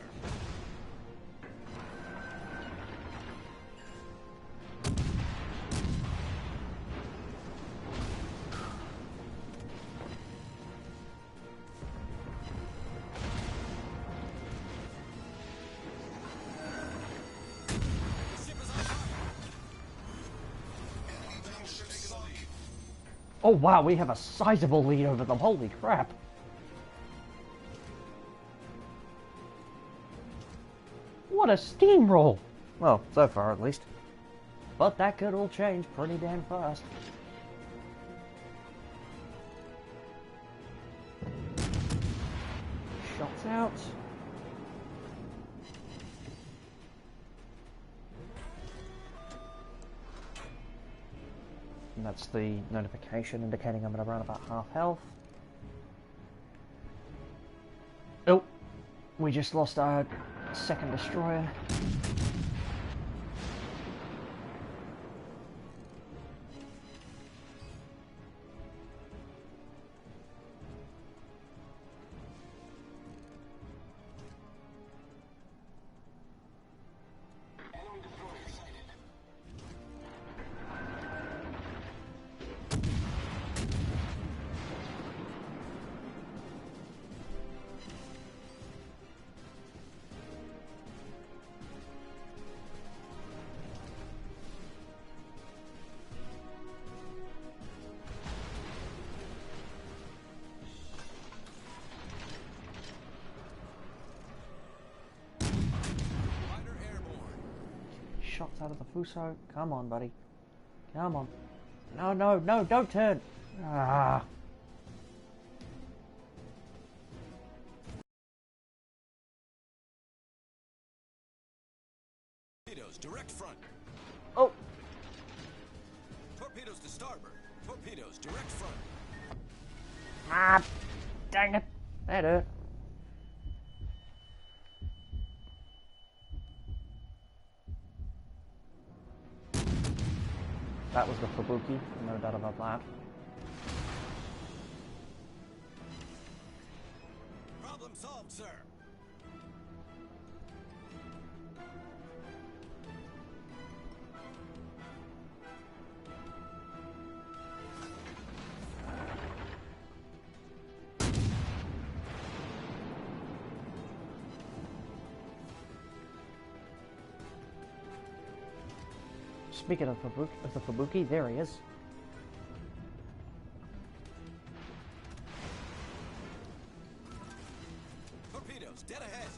Ship is on fire. Enemy battleship taking the lead. Oh wow, we have a sizable lead over them. Holy crap. What a steamroll! Well, so far at least. But that could all change pretty damn fast. Shots out. And that's the notification indicating I'm at around about half health. Oh, we just lost our second destroyer. Enemy destroyer sighted. Fighter airborne. Shots out of the Fuso. Come on, buddy. Come on. No, no, no, don't turn. Ah. Torpedoes direct front. Oh. Torpedoes to starboard. Torpedoes direct front. Ah. Dang it. That hurt. that was the Fubuki, no doubt about that. Problem solved, sir. Speaking of the Fubuki, there he is. Torpedoes, dead ahead.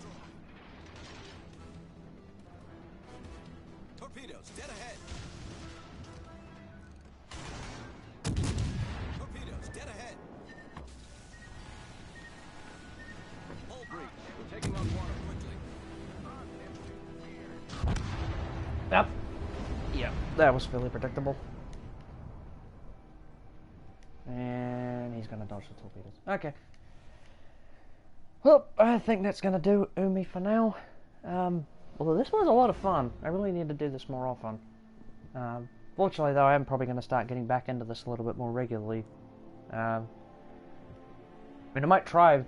Torpedoes, dead ahead. Torpedoes, dead ahead. Hull breach. We're taking on water quickly. Yep. Yeah, that was fairly predictable. And he's gonna dodge the torpedoes. Okay. Well, I think that's gonna do Umi for now. Although this was a lot of fun. I really need to do this more often. Fortunately, though, I am probably gonna start getting back into this a little bit more regularly. I mean, I might try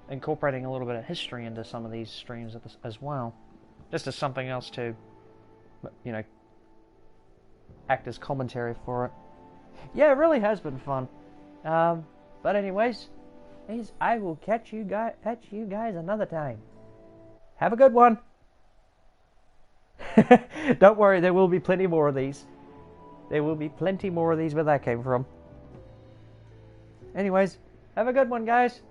incorporating a little bit of history into some of these streams as well. Just as something else to, you know, act as commentary for it. Yeah, it really has been fun. But anyways, I will catch you guys another time. Have a good one. Don't worry, there will be plenty more of these. There will be plenty more of these where that came from. Anyways, have a good one, guys.